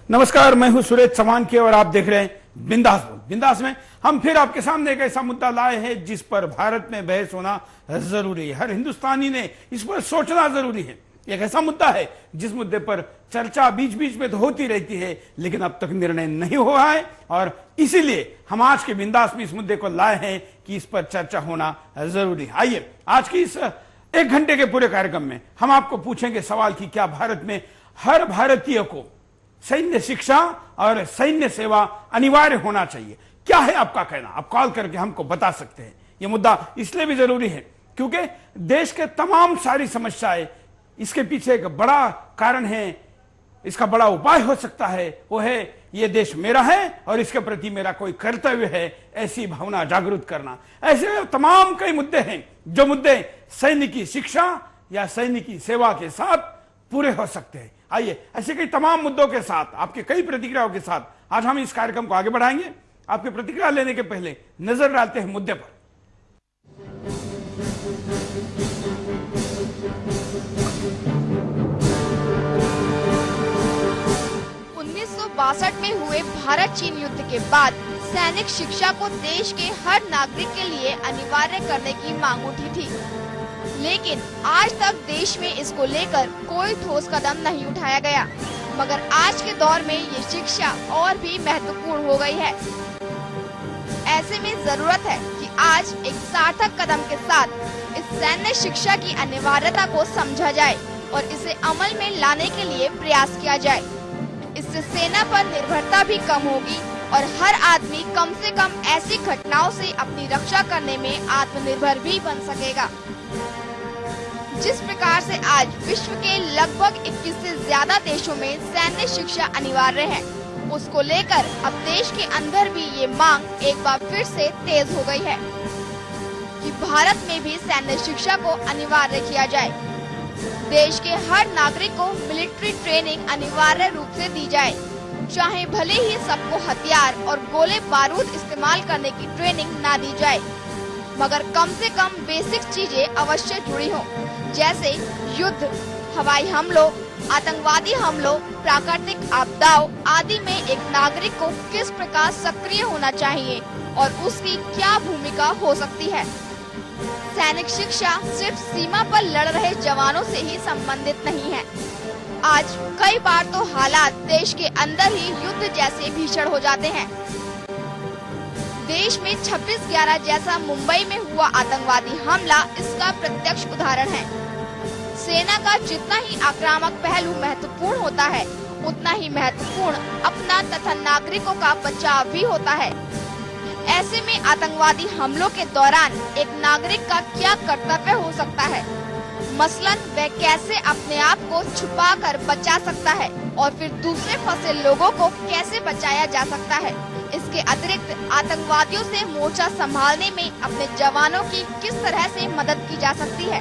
नमस्कार, मैं हूं सुरेश चौहान की और आप देख रहे हैं बिंदास बोल। बिंदास में हम फिर आपके सामने एक ऐसा मुद्दा लाए हैं जिस पर भारत में बहस होना जरूरी है। हर हिंदुस्तानी ने इस पर सोचना जरूरी है। एक ऐसा मुद्दा है जिस मुद्दे पर चर्चा बीच बीच में तो होती रहती है, लेकिन अब तक निर्णय नहीं हुआ है और इसीलिए हम आज के बिंदास में इस मुद्दे को लाए हैं कि इस पर चर्चा होना जरूरी है। आइए आज की इस 1 घंटे के पूरे कार्यक्रम में हम आपको पूछेंगे सवाल कि क्या भारत में हर भारतीय को सैन्य शिक्षा और सैन्य सेवा अनिवार्य होना चाहिए? क्या है आपका कहना? आप कॉल करके हमको बता सकते हैं। यह मुद्दा इसलिए भी जरूरी है क्योंकि देश के तमाम सारी समस्याएं, इसके पीछे एक बड़ा कारण है, इसका बड़ा उपाय हो सकता है, वो है ये देश मेरा है और इसके प्रति मेरा कोई कर्तव्य है, ऐसी भावना जागृत करना। ऐसे तमाम कई मुद्दे हैं जो मुद्दे सैन्य की शिक्षा या सैन्य की सेवा के साथ पूरे हो सकते हैं। आइए ऐसे कई तमाम मुद्दों के साथ, आपके कई प्रतिक्रियाओं के साथ आज हम इस कार्यक्रम को आगे बढ़ाएंगे। आपकी प्रतिक्रिया लेने के पहले नजर डालते हैं मुद्दे पर। 1962 में हुए भारत चीन युद्ध के बाद सैनिक शिक्षा को देश के हर नागरिक के लिए अनिवार्य करने की मांग उठी थी, लेकिन आज तक देश में इसको लेकर कोई ठोस कदम नहीं उठाया गया। मगर आज के दौर में ये शिक्षा और भी महत्वपूर्ण हो गई है। ऐसे में जरूरत है कि आज एक सार्थक कदम के साथ इस सैन्य शिक्षा की अनिवार्यता को समझा जाए और इसे अमल में लाने के लिए प्रयास किया जाए। इससे सेना पर निर्भरता भी कम होगी और हर आदमी कम से कम ऐसी घटनाओं से अपनी रक्षा करने में आत्मनिर्भर भी बन सकेगा। जिस प्रकार से आज विश्व के लगभग 21 से ज्यादा देशों में सैन्य शिक्षा अनिवार्य है, उसको लेकर अब देश के अंदर भी ये मांग एक बार फिर से तेज हो गई है कि भारत में भी सैन्य शिक्षा को अनिवार्य किया जाए। देश के हर नागरिक को मिलिट्री ट्रेनिंग अनिवार्य रूप से दी जाए, चाहे भले ही सबको हथियार और गोले बारूद इस्तेमाल करने की ट्रेनिंग ना दी जाए, मगर कम से कम बेसिक चीजें अवश्य जुड़ी हों, जैसे युद्ध, हवाई हमलों, आतंकवादी हमलों, प्राकृतिक आपदाओं आदि में एक नागरिक को किस प्रकार सक्रिय होना चाहिए और उसकी क्या भूमिका हो सकती है। सैनिक शिक्षा सिर्फ सीमा पर लड़ रहे जवानों से ही संबंधित नहीं है। आज कई बार तो हालात देश के अंदर ही युद्ध जैसे भीषण हो जाते हैं। देश में 26/11 जैसा मुंबई में हुआ आतंकवादी हमला इसका प्रत्यक्ष उदाहरण है। सेना का जितना ही आक्रामक पहलू महत्वपूर्ण होता है, उतना ही महत्वपूर्ण अपना तथा नागरिकों का बचाव भी होता है। ऐसे में आतंकवादी हमलों के दौरान एक नागरिक का क्या कर्तव्य हो सकता है? मसलन वह कैसे अपने आप को छुपा कर बचा सकता है और फिर दूसरे फंसे लोगों को कैसे बचाया जा सकता है। इसके अतिरिक्त आतंकवादियों से मोर्चा संभालने में अपने जवानों की किस तरह से मदद की जा सकती है,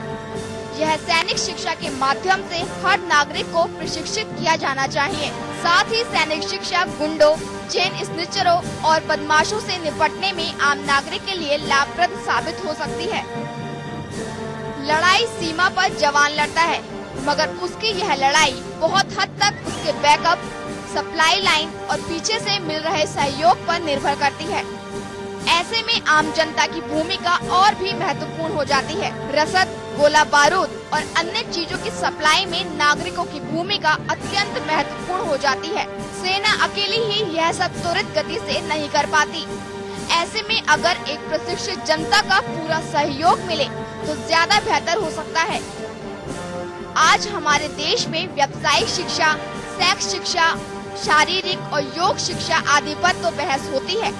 यह सैनिक शिक्षा के माध्यम से हर नागरिक को प्रशिक्षित किया जाना चाहिए। साथ ही सैनिक शिक्षा गुंडों, चेन स्निचरों और बदमाशों से निपटने में आम नागरिक के लिए लाभप्रद साबित हो सकती है। लड़ाई सीमा पर जवान लड़ता है, मगर उसकी यह लड़ाई बहुत हद तक उसके बैकअप, सप्लाई लाइन और पीछे से मिल रहे सहयोग पर निर्भर करती है। ऐसे में आम जनता की भूमिका और भी महत्वपूर्ण हो जाती है। रसद, गोला बारूद और अन्य चीजों की सप्लाई में नागरिकों की भूमिका अत्यंत महत्वपूर्ण हो जाती है। सेना अकेली ही यह सब त्वरित गति से नहीं कर पाती। ऐसे में अगर एक प्रशिक्षित जनता का पूरा सहयोग मिले तो ज्यादा बेहतर हो सकता है। आज हमारे देश में व्यावसायिक शिक्षा, सेक्स शिक्षा, शारीरिक और योग शिक्षा आदि पर तो बहस होती है,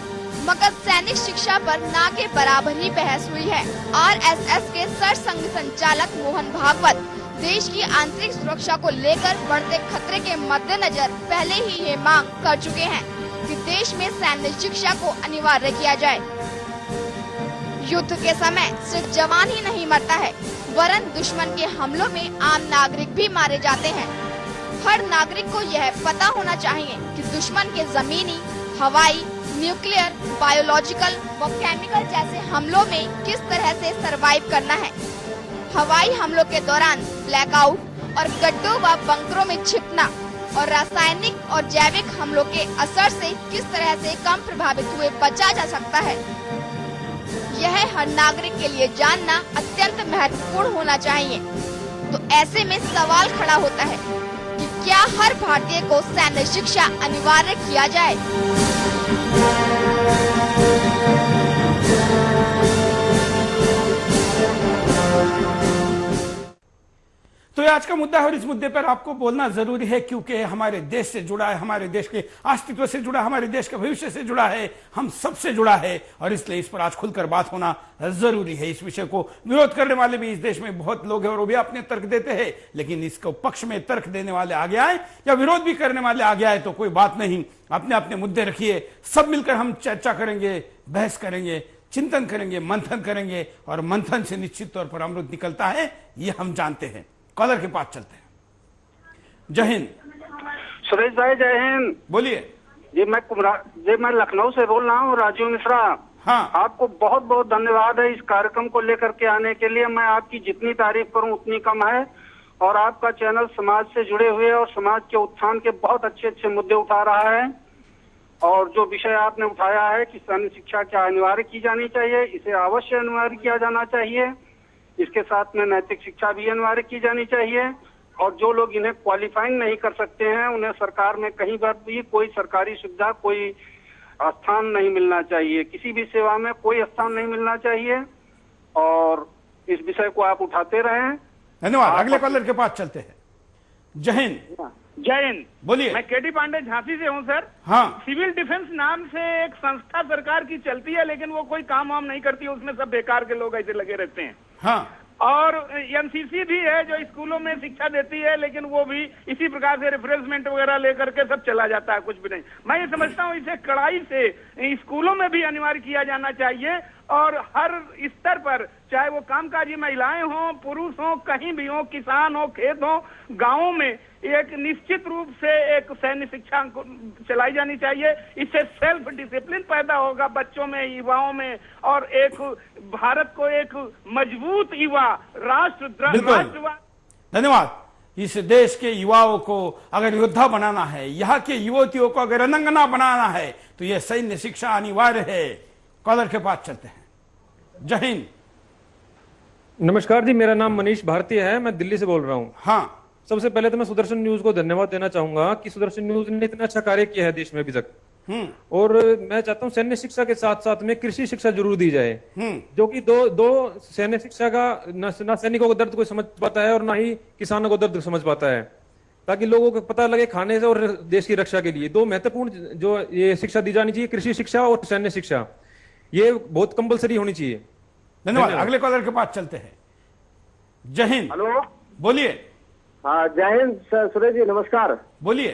मगर सैनिक शिक्षा पर ना के बराबर ही बहस हुई है। RSS के सरसंघ संचालक मोहन भागवत देश की आंतरिक सुरक्षा को लेकर बढ़ते खतरे के मद्देनजर पहले ही ये मांग कर चुके हैं कि देश में सैन्य शिक्षा को अनिवार्य किया जाए। युद्ध के समय सिर्फ जवान ही नहीं मरता है, वरन दुश्मन के हमलों में आम नागरिक भी मारे जाते हैं। हर नागरिक को यह पता होना चाहिए कि दुश्मन के जमीनी, हवाई, न्यूक्लियर, बायोलॉजिकल व केमिकल जैसे हमलों में किस तरह से सरवाइव करना है। हवाई हमलों के दौरान ब्लैकआउट और गड्ढों व बंकरों में छिपना और रासायनिक और जैविक हमलों के असर से किस तरह से कम प्रभावित हुए बचा जा सकता है, यह हर नागरिक के लिए जानना अत्यंत महत्वपूर्ण होना चाहिए। तो ऐसे में सवाल खड़ा होता है कि क्या हर भारतीय को सैन्य शिक्षा अनिवार्य किया जाए। तो ये आज का मुद्दा है और इस मुद्दे पर आपको बोलना जरूरी है, क्योंकि हमारे देश से जुड़ा है, हमारे देश के अस्तित्व से जुड़ा, हमारे देश के भविष्य से जुड़ा है, हम सबसे जुड़ा है और इसलिए इस पर आज खुलकर बात होना जरूरी है। इस विषय को विरोध करने वाले भी इस देश में बहुत लोग हैं और वो भी अपने तर्क देते हैं, लेकिन इसको पक्ष में तर्क देने वाले आगे आए या विरोध भी करने वाले आगे आए तो कोई बात नहीं, अपने अपने मुद्दे रखिए, सब मिलकर हम चर्चा करेंगे, बहस करेंगे, चिंतन करेंगे, मंथन करेंगे और मंथन से निश्चित तौर पर अमृत निकलता है, ये हम जानते हैं। कॉलर के पास चलते हैं। जय हिंद। सुरेश भाई जय हिंद। बोलिए। मैं लखनऊ से बोल रहा हूँ, राजीव मिश्रा। हाँ, आपको बहुत बहुत धन्यवाद है इस कार्यक्रम को लेकर के आने के लिए। मैं आपकी जितनी तारीफ करूँ उतनी कम है और आपका चैनल समाज से जुड़े हुए और समाज के उत्थान के बहुत अच्छे अच्छे मुद्दे उठा रहा है। और जो विषय आपने उठाया है कि सैन्य शिक्षा क्या अनिवार्य की जानी चाहिए, इसे अवश्य अनिवार्य किया जाना चाहिए। इसके साथ में नैतिक शिक्षा भी अनिवार्य की जानी चाहिए और जो लोग इन्हें क्वालिफाइंग नहीं कर सकते हैं उन्हें सरकार में कहीं पर भी कोई सरकारी सुविधा, कोई स्थान नहीं मिलना चाहिए, किसी भी सेवा में कोई स्थान नहीं मिलना चाहिए। और इस विषय को आप उठाते रहें। धन्यवाद। अगले कॉलर के पास चलते हैं। जय हिंद। जय हिंद। बोलिए। मैं केटी पांडे झांसी से हूँ सर। हाँ। सिविल डिफेंस नाम से एक संस्था सरकार की चलती है, लेकिन वो कोई काम वाम नहीं करती है, उसमें सब बेकार के लोग ऐसे लगे रहते हैं। हाँ। और एनसीसी भी है जो स्कूलों में शिक्षा देती है, लेकिन वो भी इसी प्रकार से रिफ्रेशमेंट वगैरह लेकर के सब चला जाता है, कुछ भी नहीं। मैं ये समझता हूँ इसे कड़ाई से स्कूलों में भी अनिवार्य किया जाना चाहिए और हर स्तर पर, चाहे वो कामकाजी महिलाएं हों, पुरुष हों, कहीं भी हों, किसान हो, खेत हो, गाँवों में एक निश्चित रूप से एक सैन्य शिक्षा चलाई जानी चाहिए। इससे सेल्फ डिसिप्लिन पैदा होगा बच्चों में, युवाओं में और एक भारत को एक मजबूत युवा राष्ट्र। धन्यवाद। इस देश के युवाओं को अगर योद्धा बनाना है, यहाँ के युवतियों को अगर रणांगना बनाना है तो यह सैन्य शिक्षा अनिवार्य है। कॉलर के पास चलते हैं। जय हिंद। नमस्कार जी, मेरा नाम मनीष भारती है, मैं दिल्ली से बोल रहा हूँ। हाँ। सबसे पहले तो मैं सुदर्शन न्यूज को धन्यवाद देना चाहूंगा कि सुदर्शन न्यूज ने इतना अच्छा कार्य किया है देश में अभी तक। और मैं चाहता हूँ सैन्य शिक्षा के साथ साथ में कृषि शिक्षा जरूर दी जाए, जो कि दो सैन्य शिक्षा का ना सैनिकों को दर्द कोई समझ पाता है और ना ही किसानों को दर्द समझ पाता है, ताकि लोगों को पता लगे खाने से और देश की रक्षा के लिए दो महत्वपूर्ण जो ये शिक्षा दी जानी चाहिए, कृषि शिक्षा और सैन्य शिक्षा, ये बहुत कंपलसरी होनी चाहिए। धन्यवाद। अगले कॉलर के पास चलते हैं। जय हिंद। हेलो। बोलिए। हाँ जय हिंद सुरेश जी, नमस्कार। बोलिए।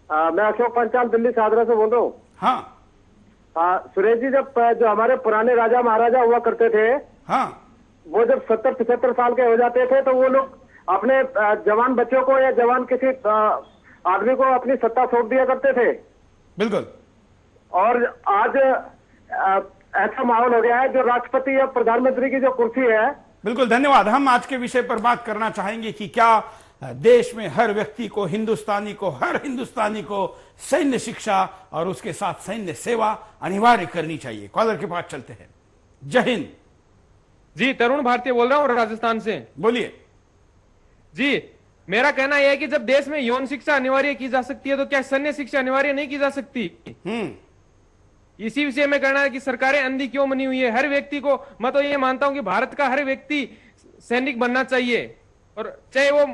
मैं अशोक पंचाल दिल्ली से आगरा से बोल रहा हूँ। हाँ। सुरेश जी, जो हमारे पुराने राजा महाराजा हुआ करते थे, हाँ, वो जब 70-75 साल के हो जाते थे तो वो लोग अपने जवान बच्चों को या जवान किसी आदमी को अपनी सत्ता सौंप दिया करते थे। बिल्कुल। और आज ऐसा माहौल हो गया है जो राष्ट्रपति या प्रधानमंत्री की जो कुर्सी है। बिल्कुल। धन्यवाद। हम आज के विषय पर बात करना चाहेंगे कि क्या देश में हर व्यक्ति को, हर हिंदुस्तानी को सैन्य शिक्षा और उसके साथ सैन्य सेवा अनिवार्य करनी चाहिए। कॉलर के पास चलते हैं। जय हिंद। जी, तरुण भारतीय बोल रहा हूँ राजस्थान से। बोलिए। जी, मेरा कहना यह है कि जब देश में यौन शिक्षा अनिवार्य की जा सकती है तो क्या सैन्य शिक्षा अनिवार्य नहीं की जा सकती? इसी विषय में कहना है कि सरकारें अंधी क्यों बनी हुई है। हर व्यक्ति को, मैं तो ये मानता हूं कि भारत का हर व्यक्ति सैनिक बनना चाहिए, और चाहे वो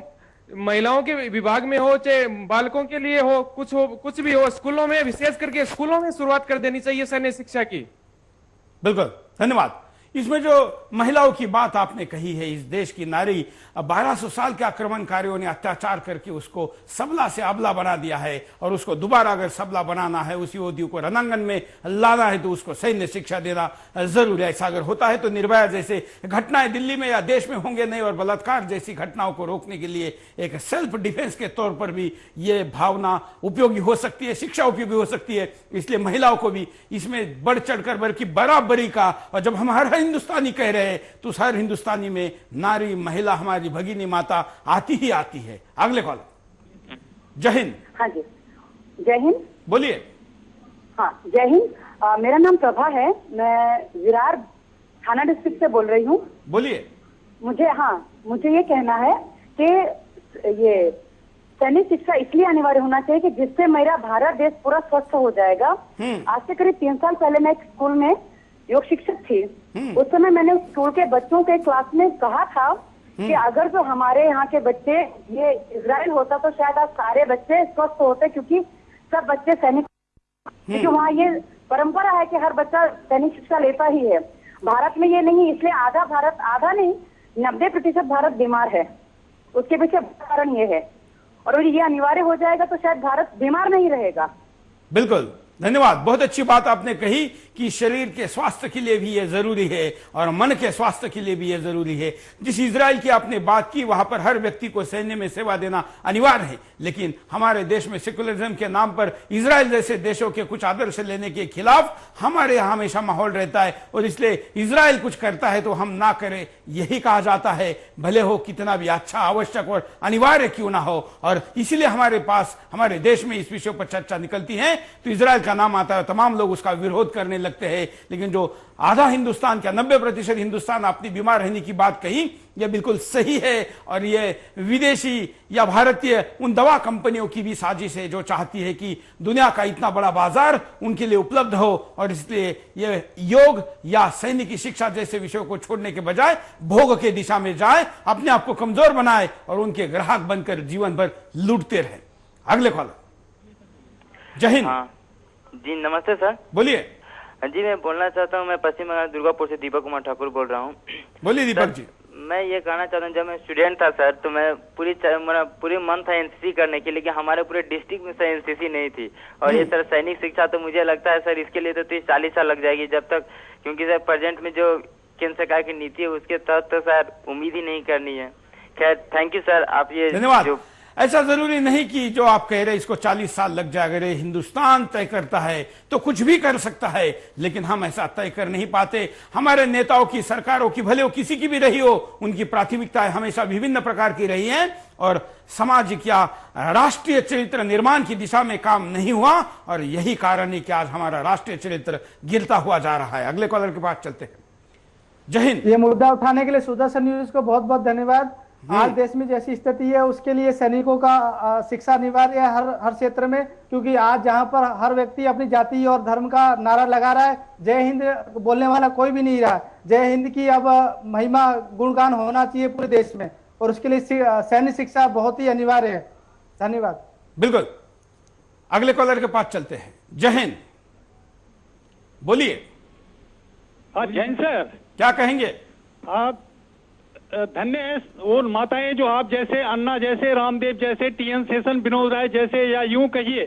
महिलाओं के विभाग में हो, चाहे बालकों के लिए हो, कुछ भी हो, स्कूलों में, विशेष करके स्कूलों में शुरुआत कर देनी चाहिए सैन्य शिक्षा की। बिल्कुल। धन्यवाद। इसमें जो महिलाओं की बात आपने कही है, इस देश की नारी 1200 साल के आक्रमणकारियों ने अत्याचार करके उसको सबला से अबला बना दिया है, और उसको दोबारा अगर सबला बनाना है, उस युवती को रणांगन में लाना है तो उसको सैन्य शिक्षा देना जरूर है। ऐसा अगर होता है तो निर्भया जैसे घटनाएं दिल्ली में या देश में होंगे नहीं, और बलात्कार जैसी घटनाओं को रोकने के लिए एक सेल्फ डिफेंस के तौर पर भी ये भावना उपयोगी हो सकती है, शिक्षा उपयोगी हो सकती है। इसलिए महिलाओं को भी इसमें बढ़ चढ़कर बल्कि बराबरी का, और जब हम हर हिंदुस्तानी कह रहे हैं तो हर हिंदुस्तानी में नारी, महिला, हमारी भगिनी माता आती ही आती है। अगले कॉल। जय हिंद। हाँ जी, जय हिंद। बोलिए। हाँ, जय हिंद। मेरा नाम प्रभा है, मैं विरार थाना डिस्ट्रिक्ट से बोल रही हूँ। बोलिए। मुझे ये कहना है कि ये सैनिक शिक्षा इसलिए अनिवार्य होना चाहिए कि जिससे मेरा भारत देश पूरा स्वस्थ हो जाएगा। आज से करीब 3 साल पहले मैं एक स्कूल में योग शिक्षक थी। उस समय मैंने उस स्कूल के बच्चों के क्लास में कहा था कि अगर जो हमारे यहाँ के बच्चे ये इजराइल होता तो शायद आज सारे बच्चे स्वस्थ होते, क्योंकि सब बच्चे सैनिक, क्योंकि वहाँ ये परंपरा है कि हर बच्चा सैनिक शिक्षा लेता ही है। भारत में ये नहीं, इसलिए आधा नहीं 90% भारत बीमार है। उसके पीछे कारण ये है, और ये अनिवार्य हो जाएगा तो शायद भारत बीमार नहीं रहेगा। बिल्कुल, धन्यवाद। बहुत अच्छी बात आपने कही कि शरीर के स्वास्थ्य के लिए भी यह जरूरी है और मन के स्वास्थ्य के लिए भी यह जरूरी है। जिस इजराइल की आपने बात की वहां पर हर व्यक्ति को सैन्य में सेवा देना अनिवार्य है, लेकिन हमारे देश में सेकुलरिज्म के नाम पर इजराइल जैसे देशों के कुछ आदर्श लेने के खिलाफ हमारे यहां हमेशा माहौल रहता है, और इसलिए इजराइल कुछ करता है तो हम ना करें, यही कहा जाता है, भले हो कितना भी अच्छा, आवश्यक और अनिवार्य क्यों ना हो। और इसीलिए हमारे पास हमारे देश में इस विषय पर चर्चा निकलती है तो इजराइल का नाम आता है, तमाम लोग उसका विरोध करने लगते हैं। लेकिन जो आधा हिंदुस्तान का 90% हिंदुस्तान अपनी बीमार रहने की बात कही, यह बिल्कुल सही है, और यह विदेशी या भारतीय उन दवा कंपनियों की भी साजिश है जो चाहती है कि दुनिया का इतना बड़ा बाजार उनके लिए उपलब्ध हो, और इसलिए यह योग या सैनिक शिक्षा जैसे विषयों को छोड़ने के बजाय भोग के दिशा में जाए, अपने आप को कमजोर बनाए और उनके ग्राहक बनकर जीवन भर लूटते रहे। अगले कॉलर। जय हिंद। हाँ जी, नमस्ते सर। बोलिए। जी, मैं बोलना चाहता हूँ, मैं पश्चिम बंगाल दुर्गापुर से दीपक कुमार ठाकुर बोल रहा हूँ। बोलिए दीपक जी। मैं ये कहना चाहता हूँ, जब मैं स्टूडेंट था सर तो मैं पूरी मन था एनसीसी करने की, लेकिन हमारे पूरे डिस्ट्रिक्ट में सर एनसीसी नहीं थी। और ये सर सैनिक शिक्षा तो मुझे लगता है सर इसके लिए तो 30-40 साल लग जाएगी जब तक, क्योंकि सर प्रेजेंट में जो केंद्र सरकार की नीति है उसके तहत तो सर उम्मीद ही नहीं करनी है। खैर, थैंक यू सर। आप ये धन्यवाद। ऐसा जरूरी नहीं कि जो आप कह रहे इसको 40 साल लग जाएगा। अगर हिंदुस्तान तय करता है तो कुछ भी कर सकता है, लेकिन हम ऐसा तय कर नहीं पाते। हमारे नेताओं की, सरकारों की, भले हो किसी की भी रही हो, उनकी प्राथमिकताएं हमेशा विभिन्न प्रकार की रही हैं, और सामाजिक या राष्ट्रीय चरित्र निर्माण की दिशा में काम नहीं हुआ, और यही कारण है कि आज हमारा राष्ट्रीय चरित्र गिरता हुआ जा रहा है। अगले कॉलर के पास चलते हैं। जय हिंद। ये मुद्दा उठाने के लिए सुदर्शन न्यूज को बहुत बहुत धन्यवाद। आज देश में जैसी स्थिति है उसके लिए सैनिकों का शिक्षा अनिवार्य है हर क्षेत्र में, क्योंकि आज जहां पर हर व्यक्ति अपनी जाति और धर्म का नारा लगा रहा है, जय हिंद बोलने वाला कोई भी नहीं रहा। जय हिंद की अब महिमा गुणगान होना चाहिए पूरे देश में, और उसके लिए सैन्य शिक्षा बहुत ही अनिवार्य है। धन्यवाद। बिल्कुल। अगले कॉलर के पास चलते हैं। जय हिंद। बोलिए। जैन सर, क्या कहेंगे आप? धन्य है वो माताएं जो आप जैसे, अन्ना जैसे, रामदेव जैसे, टीएन शेषन, विनोद राय जैसे, या यूं कहिए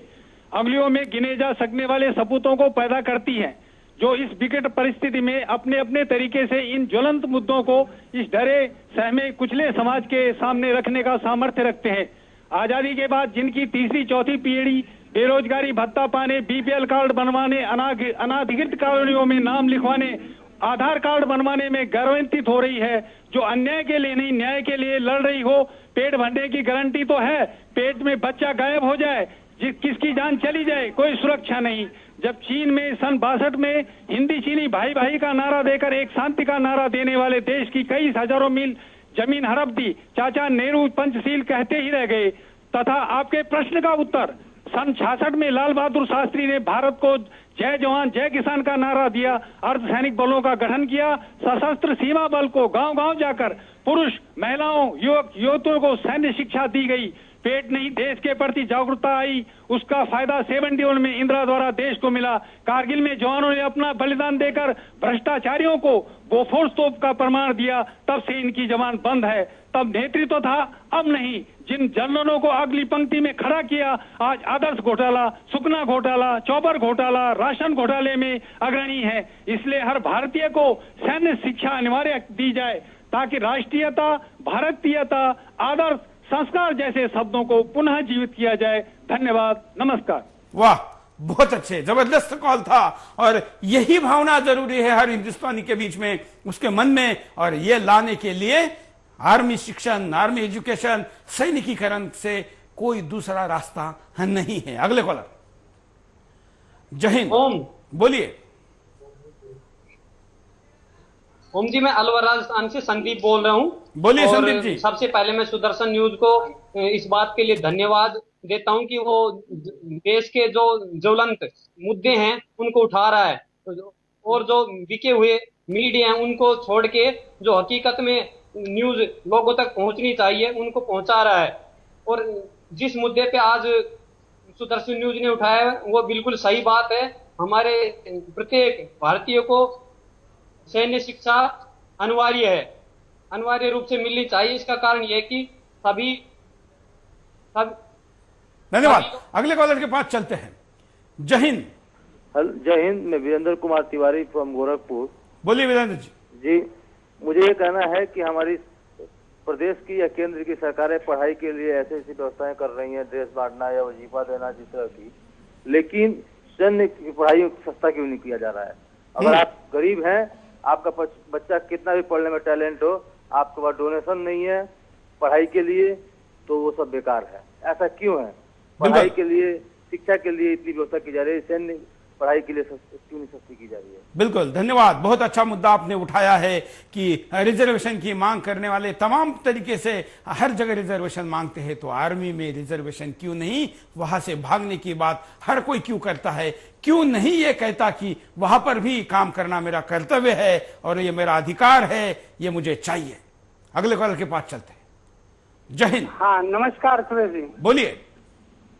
अंगुलियों में गिने जा सकने वाले सपूतों को पैदा करती हैं, जो इस विकट परिस्थिति में अपने अपने तरीके से इन ज्वलंत मुद्दों को इस डरे सहमे कुचले समाज के सामने रखने का सामर्थ्य रखते हैं। आजादी के बाद जिनकी तीसरी चौथी पीढ़ी बेरोजगारी भत्ता पाने, बीपीएल कार्ड बनवाने, अनाधिकृत कॉलोनियों में नाम लिखवाने, आधार कार्ड बनवाने में गर्वान्वित हो रही है, जो अन्याय के लिए नहीं न्याय के लिए लड़ रही हो। पेट भरने की गारंटी तो है, पेट में बच्चा गायब हो जाए, किसकी जान चली जाए, कोई सुरक्षा नहीं। जब चीन में सन 62 में हिंदी चीनी भाई भाई का नारा देकर एक शांति का नारा देने वाले देश की कई हजारों मील जमीन हड़प दी, चाचा नेहरू पंचशील कहते ही रह गए। तथा आपके प्रश्न का उत्तर, सन 66 में लाल बहादुर शास्त्री ने भारत को जय जवान जय किसान का नारा दिया, अर्धसैनिक बलों का गठन किया, सशस्त्र सीमा बल को गांव गांव जाकर पुरुष, महिलाओं, युवक युवतियों को सैन्य शिक्षा दी गई। पेट नहीं देश के प्रति जागरूकता आई, उसका फायदा 71 में इंदिरा द्वारा देश को मिला। कारगिल में जवानों ने अपना बलिदान देकर भ्रष्टाचारियों को बोफोर्स तोप का प्रमाण दिया, तब से इनकी जबान बंद है। तब नेतृत्व था, अब नहीं। जिन जनरलों को अगली पंक्ति में खड़ा किया, आज आदर्श घोटाला, सुकना घोटाला, चौबर घोटाला, राशन घोटाले में अग्रणी है। इसलिए हर भारतीय को सैन्य शिक्षा अनिवार्य दी जाए, ताकि राष्ट्रीयता, भारतीयता, आदर्श, संस्कार जैसे शब्दों को पुनः जीवित किया जाए। धन्यवाद, नमस्कार। वाह, बहुत अच्छे, जबरदस्त कॉल था, और यही भावना जरूरी है हर हिंदुस्तानी के बीच में, उसके मन में, और ये लाने के लिए आर्मी शिक्षण, आर्मी एजुकेशन, सैनिकीकरण से कोई दूसरा रास्ता नहीं है। अगले कॉलर। जय हिंद। ओम। बोलिए। ओम जी, मैं अलवर राजस्थान से संदीप बोल रहा हूँ। बोलिए संदीप जी। सबसे पहले मैं सुदर्शन न्यूज को इस बात के लिए धन्यवाद देता हूँ कि वो देश के जो ज्वलंत मुद्दे हैं उनको उठा रहा है, और जो बिके हुए मीडिया हैं उनको छोड़ के जो हकीकत में न्यूज लोगों तक पहुंचनी चाहिए उनको पहुंचा रहा है। और जिस मुद्दे पे आज सुदर्शन न्यूज ने उठाया है वो बिल्कुल सही बात है। हमारे प्रत्येक भारतीय को सैन्य शिक्षा अनिवार्य है, अनिवार्य रूप से मिलनी चाहिए। इसका कारण यह है कि सभी धन्यवाद। अगले कॉलर के पास चलते हैं। जय हिंद। जय हिंद। मैं वीरेंद्र कुमार तिवारी फ्रॉम गोरखपुर। बोलिए वीरेंद्र जी। जी, मुझे ये कहना है कि हमारी प्रदेश की या केंद्र की सरकारें पढ़ाई के लिए ऐसी ऐसी व्यवस्थाएं कर रही हैं, ड्रेस बांटना या वजीफा देना जिस तरह की, लेकिन सैन्य की पढ़ाई सस्ता क्यों नहीं किया जा रहा है? अगर आप गरीब हैं, आपका बच्चा कितना भी पढ़ने में टैलेंट हो, आपके पास डोनेशन नहीं है पढ़ाई के लिए, तो वो सब बेकार है। ऐसा क्यों है? पढ़ाई के लिए, शिक्षा के लिए इतनी व्यवस्था की जा रही है, सैन्य पढ़ाई के लिए क्यों नहीं सस्ती की जा रही है? बिल्कुल, धन्यवाद। बहुत अच्छा मुद्दा आपने उठाया है कि रिजर्वेशन की मांग करने वाले तमाम तरीके से हर जगह रिजर्वेशन मांगते हैं, तो आर्मी में रिजर्वेशन क्यों नहीं? वहां से भागने की बात हर कोई क्यों करता है? क्यों नहीं ये कहता कि वहां पर भी काम करना मेरा कर्तव्य है और ये मेरा अधिकार है, ये मुझे चाहिए? अगले कॉलर के पास चलते हैं। जय हिंद। हाँ नमस्कार सुरेश जी। बोलिए।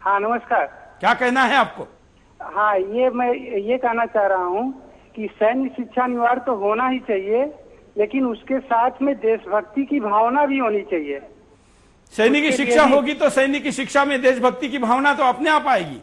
हाँ नमस्कार। क्या कहना है आपको? हाँ, ये मैं ये कहना चाह रहा हूँ कि सैन्य शिक्षा अनिवार्य तो होना ही चाहिए, लेकिन उसके साथ में देशभक्ति की भावना भी होनी चाहिए। सैनिक की शिक्षा होगी तो सैनिक की शिक्षा में देशभक्ति की भावना तो अपने आप आएगी।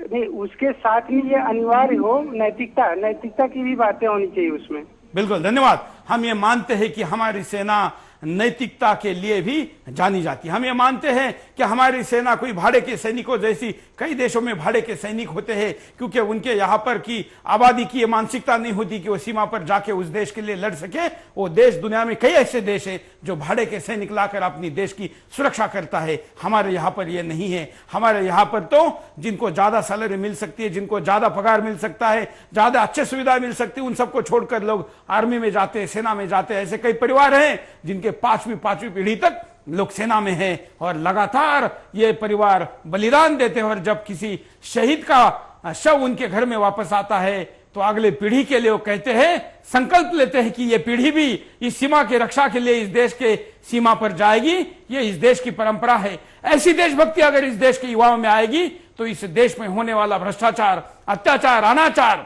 नहीं, उसके साथ में ये अनिवार्य हो, नैतिकता की भी बातें होनी चाहिए उसमें। बिल्कुल, धन्यवाद। हम ये मानते हैं कि हमारी सेना नैतिकता के लिए भी जानी जाती है। हम ये मानते हैं कि हमारी सेना कोई भाड़े के सैनिकों जैसी, कई देशों में भाड़े के सैनिक होते हैं, क्योंकि उनके यहाँ पर की आबादी की ये मानसिकता नहीं होती कि वो सीमा पर जाके उस देश के लिए लड़ सके। वो देश, दुनिया में कई ऐसे देश हैं जो भाड़े के सैनिक लाकर अपनी देश की सुरक्षा करता है। हमारे यहाँ पर ये नहीं है। हमारे यहाँ पर तो जिनको ज्यादा सैलरी मिल सकती है, जिनको ज्यादा पगार मिल सकता है, ज्यादा अच्छे सुविधा मिल सकती है, उन सबको छोड़कर लोग आर्मी में जाते हैं, सेना में जाते हैं। ऐसे कई परिवार हैं जिनके पांचवी पीढ़ी तक लोग सेना में हैं और लगातार ये परिवार बलिदान देते हैं। और जब किसी शहीद का शव उनके घर में वापस आता है तो अगले पीढ़ी के लिए वो कहते हैं, संकल्प लेते हैं कि ये पीढ़ी भी इस सीमा की रक्षा के लिए इस देश के सीमा पर जाएगी। ये इस देश की परंपरा है। ऐसी देशभक्ति अगर इस देश के युवाओं में आएगी तो इस देश में होने वाला भ्रष्टाचार, अत्याचार, अनाचार,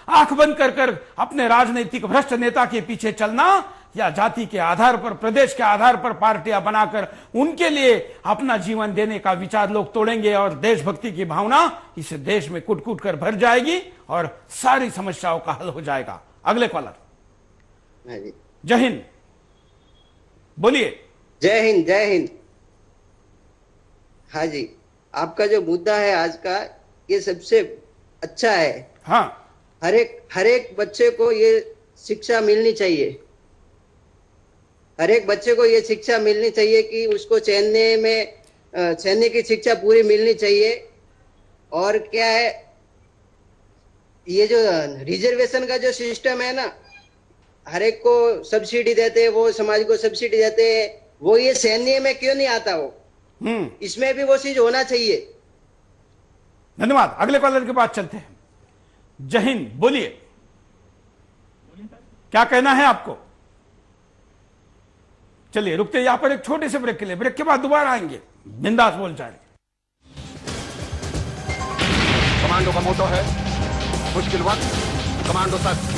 आंख बंद कर अपने राजनीतिक भ्रष्ट नेता के पीछे चलना या जाति के आधार पर, प्रदेश के आधार पर पार्टियां बनाकर उनके लिए अपना जीवन देने का विचार लोग तोड़ेंगे और देशभक्ति की भावना इस देश में कुट कुट कर भर जाएगी और सारी समस्याओं का हल हो जाएगा। अगले कॉलर। जय हिंद। बोलिए। जय हिंद। जय हिंद। हाँ जी, आपका जो मुद्दा है आज का, ये सबसे अच्छा है। हाँ, हर एक बच्चे को ये शिक्षा मिलनी चाहिए। हर एक बच्चे को ये शिक्षा मिलनी चाहिए कि उसको सैन्य की शिक्षा पूरी मिलनी चाहिए। और क्या है, ये जो रिजर्वेशन का जो सिस्टम है ना, हर एक को सब्सिडी देते हैं, वो समाज को सब्सिडी देते हैं, वो ये सैन्य में क्यों नहीं आता? वो इसमें भी वो चीज होना चाहिए। धन्यवाद। अगले कॉलर के पास चलते हैं। जय हिंद। बोलिए, क्या कहना है आपको? चलिए रुकते यहां पर एक छोटे से ब्रेक के लिए। ब्रेक के बाद दोबारा आएंगे। बिंदास बोल जाएंगे। कमांडो का मोटो है मुश्किल वक्त कमांडो तक।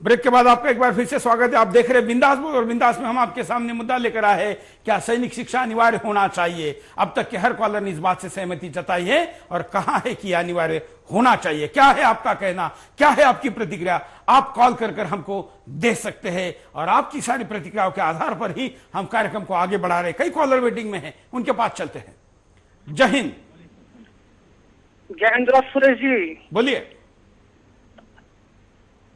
ब्रेक के बाद आपका एक बार फिर से स्वागत है। आप देख रहे हैं बिंदास बोल, और बिंदास में हम आपके सामने मुद्दा लेकर आए हैं, क्या सैनिक शिक्षा अनिवार्य होना चाहिए? अब तक के हर कॉलर ने इस बात से सहमति जताई है, और कहा है कि अनिवार्य होना चाहिए। क्या है आपका कहना, क्या है आपकी प्रतिक्रिया? आप कॉल कर हमको दे सकते हैं, और आपकी सारी प्रतिक्रियाओं के आधार पर ही हम कार्यक्रम को आगे बढ़ा रहे हैं। कई कॉलर वेटिंग में हैं, उनके पास चलते हैं। जय हिंद। जयेंद्र सुरेश जी। बोलिए।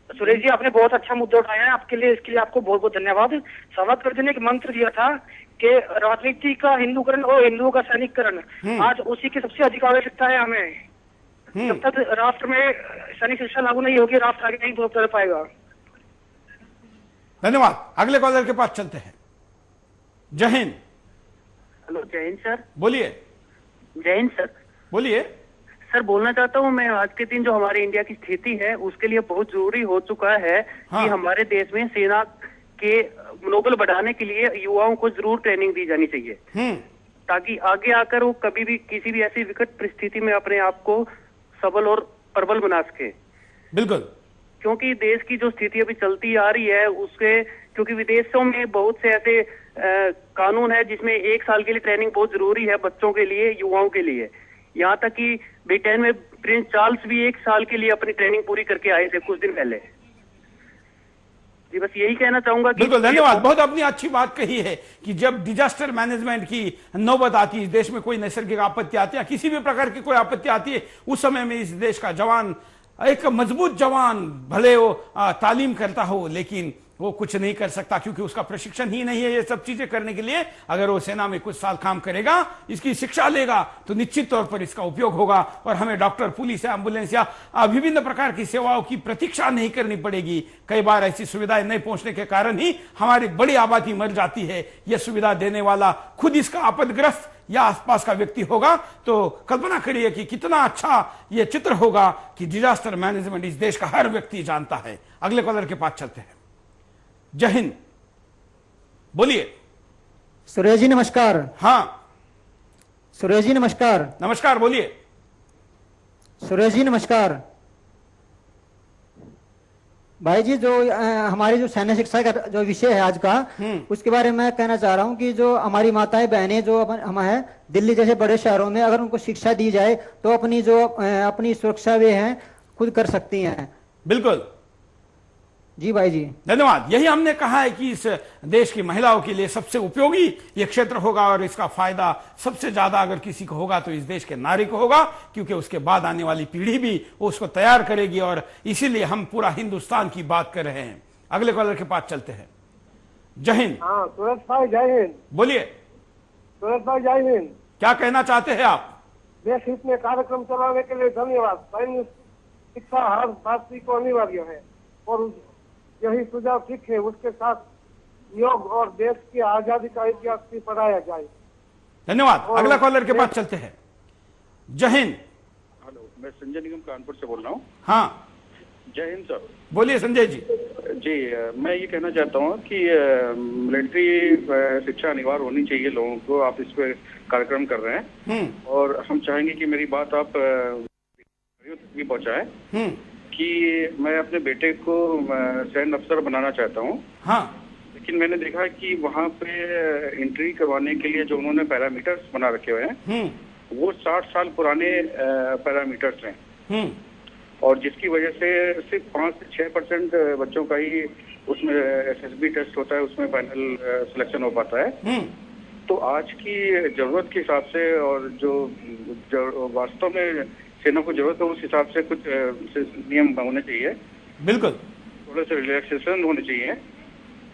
सुरेश जी, आपने बहुत अच्छा मुद्दा उठाया है, आपके लिए इसके लिए आपको बहुत बहुत धन्यवाद। सावरकर ने एक मंत्र दिया था कि राजनीति का हिंदूकरण और हिंदुओं का सैनिककरण, आज उसी की सबसे अधिक आवश्यकता है हमें। जब तक राष्ट्र में सैनिक शिक्षा लागू नहीं होगी, राष्ट्र आगे नहीं बढ़ पाएगा। धन्यवाद। अगले कॉलर के पास चलते हैं। जय हिंद। हेलो, जय हिंद सर। बोलिए। जय हिंद सर। बोलिए। सर, बोलना चाहता हूँ मैं, आज के दिन जो हमारे इंडिया की स्थिति है उसके लिए बहुत जरूरी हो चुका है कि हमारे देश में सेना के मनोबल बढ़ाने के लिए युवाओं को जरूर ट्रेनिंग दी जानी चाहिए, ताकि आगे आकर वो कभी भी किसी भी ऐसी विकट परिस्थिति में अपने आप को सबल और प्रबल बना सके। बिल्कुल। क्योंकि देश की जो स्थिति अभी चलती आ रही है उसके, क्योंकि विदेशों में बहुत से ऐसे कानून है जिसमें 1 साल के लिए ट्रेनिंग बहुत जरूरी है बच्चों के लिए, युवाओं के लिए। यहाँ तक कि ब्रिटेन में प्रिंस चार्ल्स भी 1 साल के लिए अपनी ट्रेनिंग पूरी करके आए थे कुछ दिन पहले। जी, बस यही कहना चाहूंगा कि बिल्कुल। धन्यवाद। बहुत अपनी अच्छी बात कही है कि जब डिजास्टर मैनेजमेंट की नौबत आती है, देश में कोई नैसर्गिक आपत्ति आती है, किसी भी प्रकार की कोई आपत्ति आती है, उस समय में इस देश का जवान, एक मजबूत जवान, भले वो तालीम करता हो लेकिन वो कुछ नहीं कर सकता क्योंकि उसका प्रशिक्षण ही नहीं है ये सब चीजें करने के लिए। अगर वो सेना में कुछ साल काम करेगा, इसकी शिक्षा लेगा, तो निश्चित तौर पर इसका उपयोग होगा और हमें डॉक्टर, पुलिस या एम्बुलेंस या विभिन्न प्रकार की सेवाओं की प्रतीक्षा नहीं करनी पड़ेगी। कई बार ऐसी सुविधाएं नहीं पहुंचने के कारण ही हमारी बड़ी आबादी मर जाती है। यह सुविधा देने वाला खुद इसका आपदग्रस्त या आसपास का व्यक्ति होगा तो कल्पना करिए कि कितना अच्छा यह चित्र होगा कि डिजास्टर मैनेजमेंट इस देश का हर व्यक्ति जानता है। अगले कॉलर के पास चलते हैं। जय हिंद। बोलिए। सुरेश जी नमस्कार। हाँ सुरेश जी नमस्कार। नमस्कार, बोलिए। सुरेश जी नमस्कार। भाई जी, जो हमारी जो सैन्य शिक्षा का जो विषय है आज का, उसके बारे में मैं कहना चाह रहा हूँ कि जो हमारी माताएं बहनें जो हम है दिल्ली जैसे बड़े शहरों में, अगर उनको शिक्षा दी जाए तो अपनी सुरक्षा वे हैं खुद कर सकती हैं। बिल्कुल जी भाई जी, धन्यवाद। यही हमने कहा है कि इस देश की महिलाओं के लिए सबसे उपयोगी ये क्षेत्र होगा और इसका फायदा सबसे ज्यादा अगर किसी को होगा तो इस देश के नारी को होगा, क्योंकि उसके बाद आने वाली पीढ़ी भी उसको तैयार करेगी और इसीलिए हम पूरा हिंदुस्तान की बात कर रहे हैं। अगले कॉलर के पास चलते हैं। जय हिंद। हाँ सुरेश भाई, जय हिंद। बोलिए। सुरेश भाई, जय हिंद। क्या कहना चाहते हैं आप? देश हित में कार्यक्रम चलाने के लिए धन्यवाद। सैन्य शिक्षा हर भारतीय को अनिवार्य है और यही सुझाव ठीक है, उसके साथ योग और देश की आजादी का इतिहास भी पढ़ाया जाए। धन्यवाद। अगला कॉलर के पास चलते हैं। जय हिंद। हेलो, मैं संजय निगम कानपुर से बोल रहा हूँ। हाँ, जय हिंद सर। बोलिए संजय जी। जी, मैं ये कहना चाहता हूँ कि मिलिट्री शिक्षा अनिवार्य होनी चाहिए लोगों को। आप इस पे कार्यक्रम कर रहे हैं और हम चाहेंगे कि मेरी बात आप भी पहुँचाएं कि मैं अपने बेटे को सैन्य अफसर बनाना चाहता हूँ। हाँ। लेकिन मैंने देखा कि वहाँ पे एंट्री करवाने के लिए जो उन्होंने पैरामीटर्स बना रखे हुए हैं वो 60 साल पुराने पैरामीटर्स हैं और जिसकी वजह से सिर्फ 5 से 6% बच्चों का ही उसमें SSB टेस्ट होता है, उसमें फाइनल सिलेक्शन हो पाता है। तो आज की जरूरत के हिसाब से और जो वास्तव में सेना को जरूरत है उस हिसाब से कुछ नियम होने चाहिए। बिल्कुल। थोड़े से रिलैक्सेशन होने चाहिए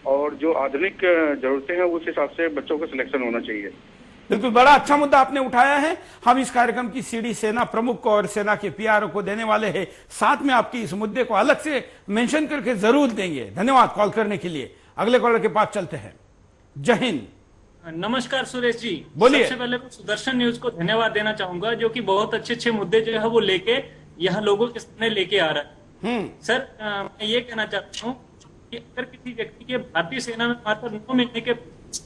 और जो आधुनिक जरूरतें हैं उस हिसाब से बच्चों का सिलेक्शन होना चाहिए। बिल्कुल, बड़ा अच्छा मुद्दा आपने उठाया है। हम इस कार्यक्रम की सीडी सेना प्रमुख को और सेना के PRO को देने वाले हैं। साथ में आपकी इस मुद्दे को अलग से मेंशन करके जरूर देंगे। धन्यवाद कॉल करने के लिए। अगले कॉलर के पास चलते हैं। जय हिंद। नमस्कार सुरेश जी। बोलिए। सबसे पहले मैं सुदर्शन न्यूज को धन्यवाद देना चाहूंगा जो कि बहुत अच्छे मुद्दे जो है वो लेके यहाँ लोगों के सामने लेके आ रहा है। सर, मैं ये कहना चाहता हूँ कि अगर किसी व्यक्ति के भारतीय सेना में मात्र 9 महीने के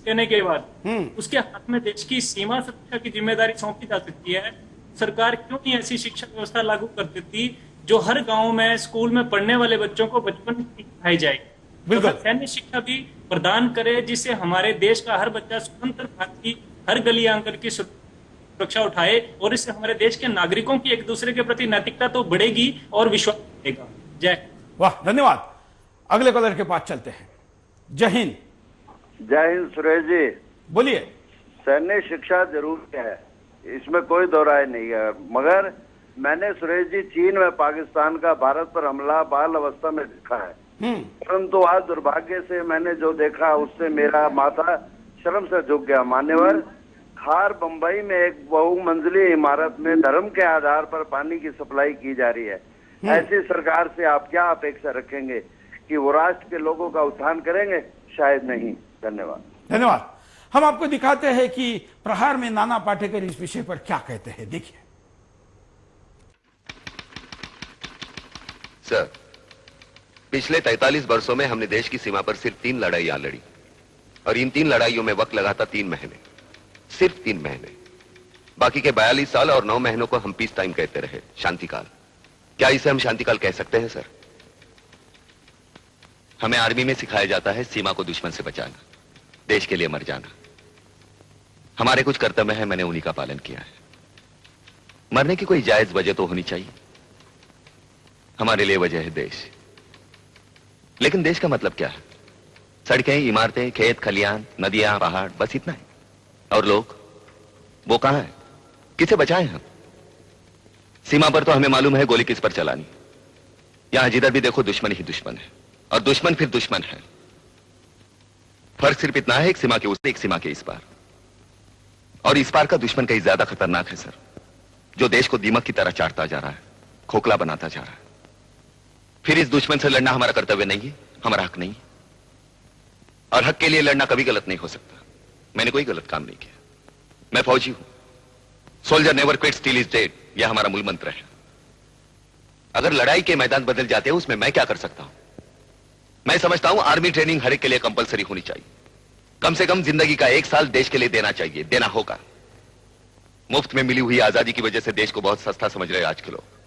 देने के बाद उसके हाथ में देश की सीमा सुरक्षा की जिम्मेदारी सौंपी जा सकती है, सरकार क्यों नहीं ऐसी शिक्षा व्यवस्था लागू कर देती जो हर गाँव में स्कूल में पढ़ने वाले बच्चों को बचपन में सिखाई जाए। बिल्कुल। सैन्य शिक्षा भी प्रदान करे जिससे हमारे देश का हर बच्चा स्वतंत्र भारत की हर गली आंगन की सुरक्षा उठाए और इससे हमारे देश के नागरिकों की एक दूसरे के प्रति नैतिकता तो बढ़ेगी और विश्वास बढ़ेगा। जय। वाह, धन्यवाद। अगले कॉलर के पास चलते हैं। जय हिंद। जय हिंद सुरेश जी। बोलिए। सैन्य शिक्षा जरूरी है, इसमें कोई दो राय नहीं है, मगर मैंने सुरेश जी चीन में पाकिस्तान का भारत पर हमला बाल अवस्था में देखा है, परंतु आज दुर्भाग्य से मैंने जो देखा उससे मेरा माथा शर्म से झुक गया। मान्यवर, खार बंबई में एक बहुमंजिली इमारत में धर्म के आधार पर पानी की सप्लाई की जा रही है। ऐसी सरकार से आप क्या अपेक्षा रखेंगे कि वो राष्ट्र के लोगों का उत्थान करेंगे? शायद नहीं। धन्यवाद। धन्यवाद। हम आपको दिखाते हैं कि प्रहार में नाना पाटेकर इस विषय पर क्या कहते हैं, देखिए। सर, पिछले 43 वर्षों में हमने देश की सीमा पर सिर्फ 3 लड़ाइयां लड़ी और इन 3 लड़ाइयों में वक्त लगा था 3 महीने, सिर्फ 3 महीने। बाकी के 42 साल और 9 महीनों को हम पीस टाइम कहते रहे, शांतिकाल। क्या इसे हम शांतिकाल कह सकते हैं सर? हमें आर्मी में सिखाया जाता है सीमा को दुश्मन से बचाना, देश के लिए मर जाना। हमारे कुछ कर्तव्य हैं, मैंने उन्हीं का पालन किया है। मरने की कोई जायज वजह तो होनी चाहिए। हमारे लिए वजह है देश, लेकिन देश का मतलब क्या है? सड़कें, इमारतें, खेत खलियान, नदियां, पहाड़, बस इतना है। और लोग, वो कहां है? किसे बचाएं हम? सीमा पर तो हमें मालूम है गोली किस पर चलानी। यहां जिधर भी देखो दुश्मन ही दुश्मन है, और दुश्मन फिर दुश्मन है। फर्क सिर्फ इतना है, एक सीमा के उस, एक सीमा के इस पार। और इस पार का दुश्मन कहीं ज्यादा खतरनाक है सर, जो देश को दीमक की तरह चाटता जा रहा है, खोखला बनाता जा रहा है। फिर इस दुश्मन से लड़ना हमारा कर्तव्य नहीं है, हमारा हक नहीं है। और हक के लिए लड़ना कभी गलत नहीं हो सकता। मैंने कोई गलत काम नहीं किया। मैं फौजी हूं। Soldier never quits till is dead, यह हमारा मूल मंत्र है। अगर लड़ाई के मैदान बदल जाते हैं, उसमें मैं क्या कर सकता हूं? मैं समझता हूं आर्मी ट्रेनिंग हर एक के लिए कंपलसरी होनी चाहिए। कम से कम जिंदगी का 1 साल देश के लिए देना चाहिए, देना होगा। मुफ्त में मिली हुई आजादी की वजह से देश को बहुत सस्ता समझ रहे हैं आज के लोग।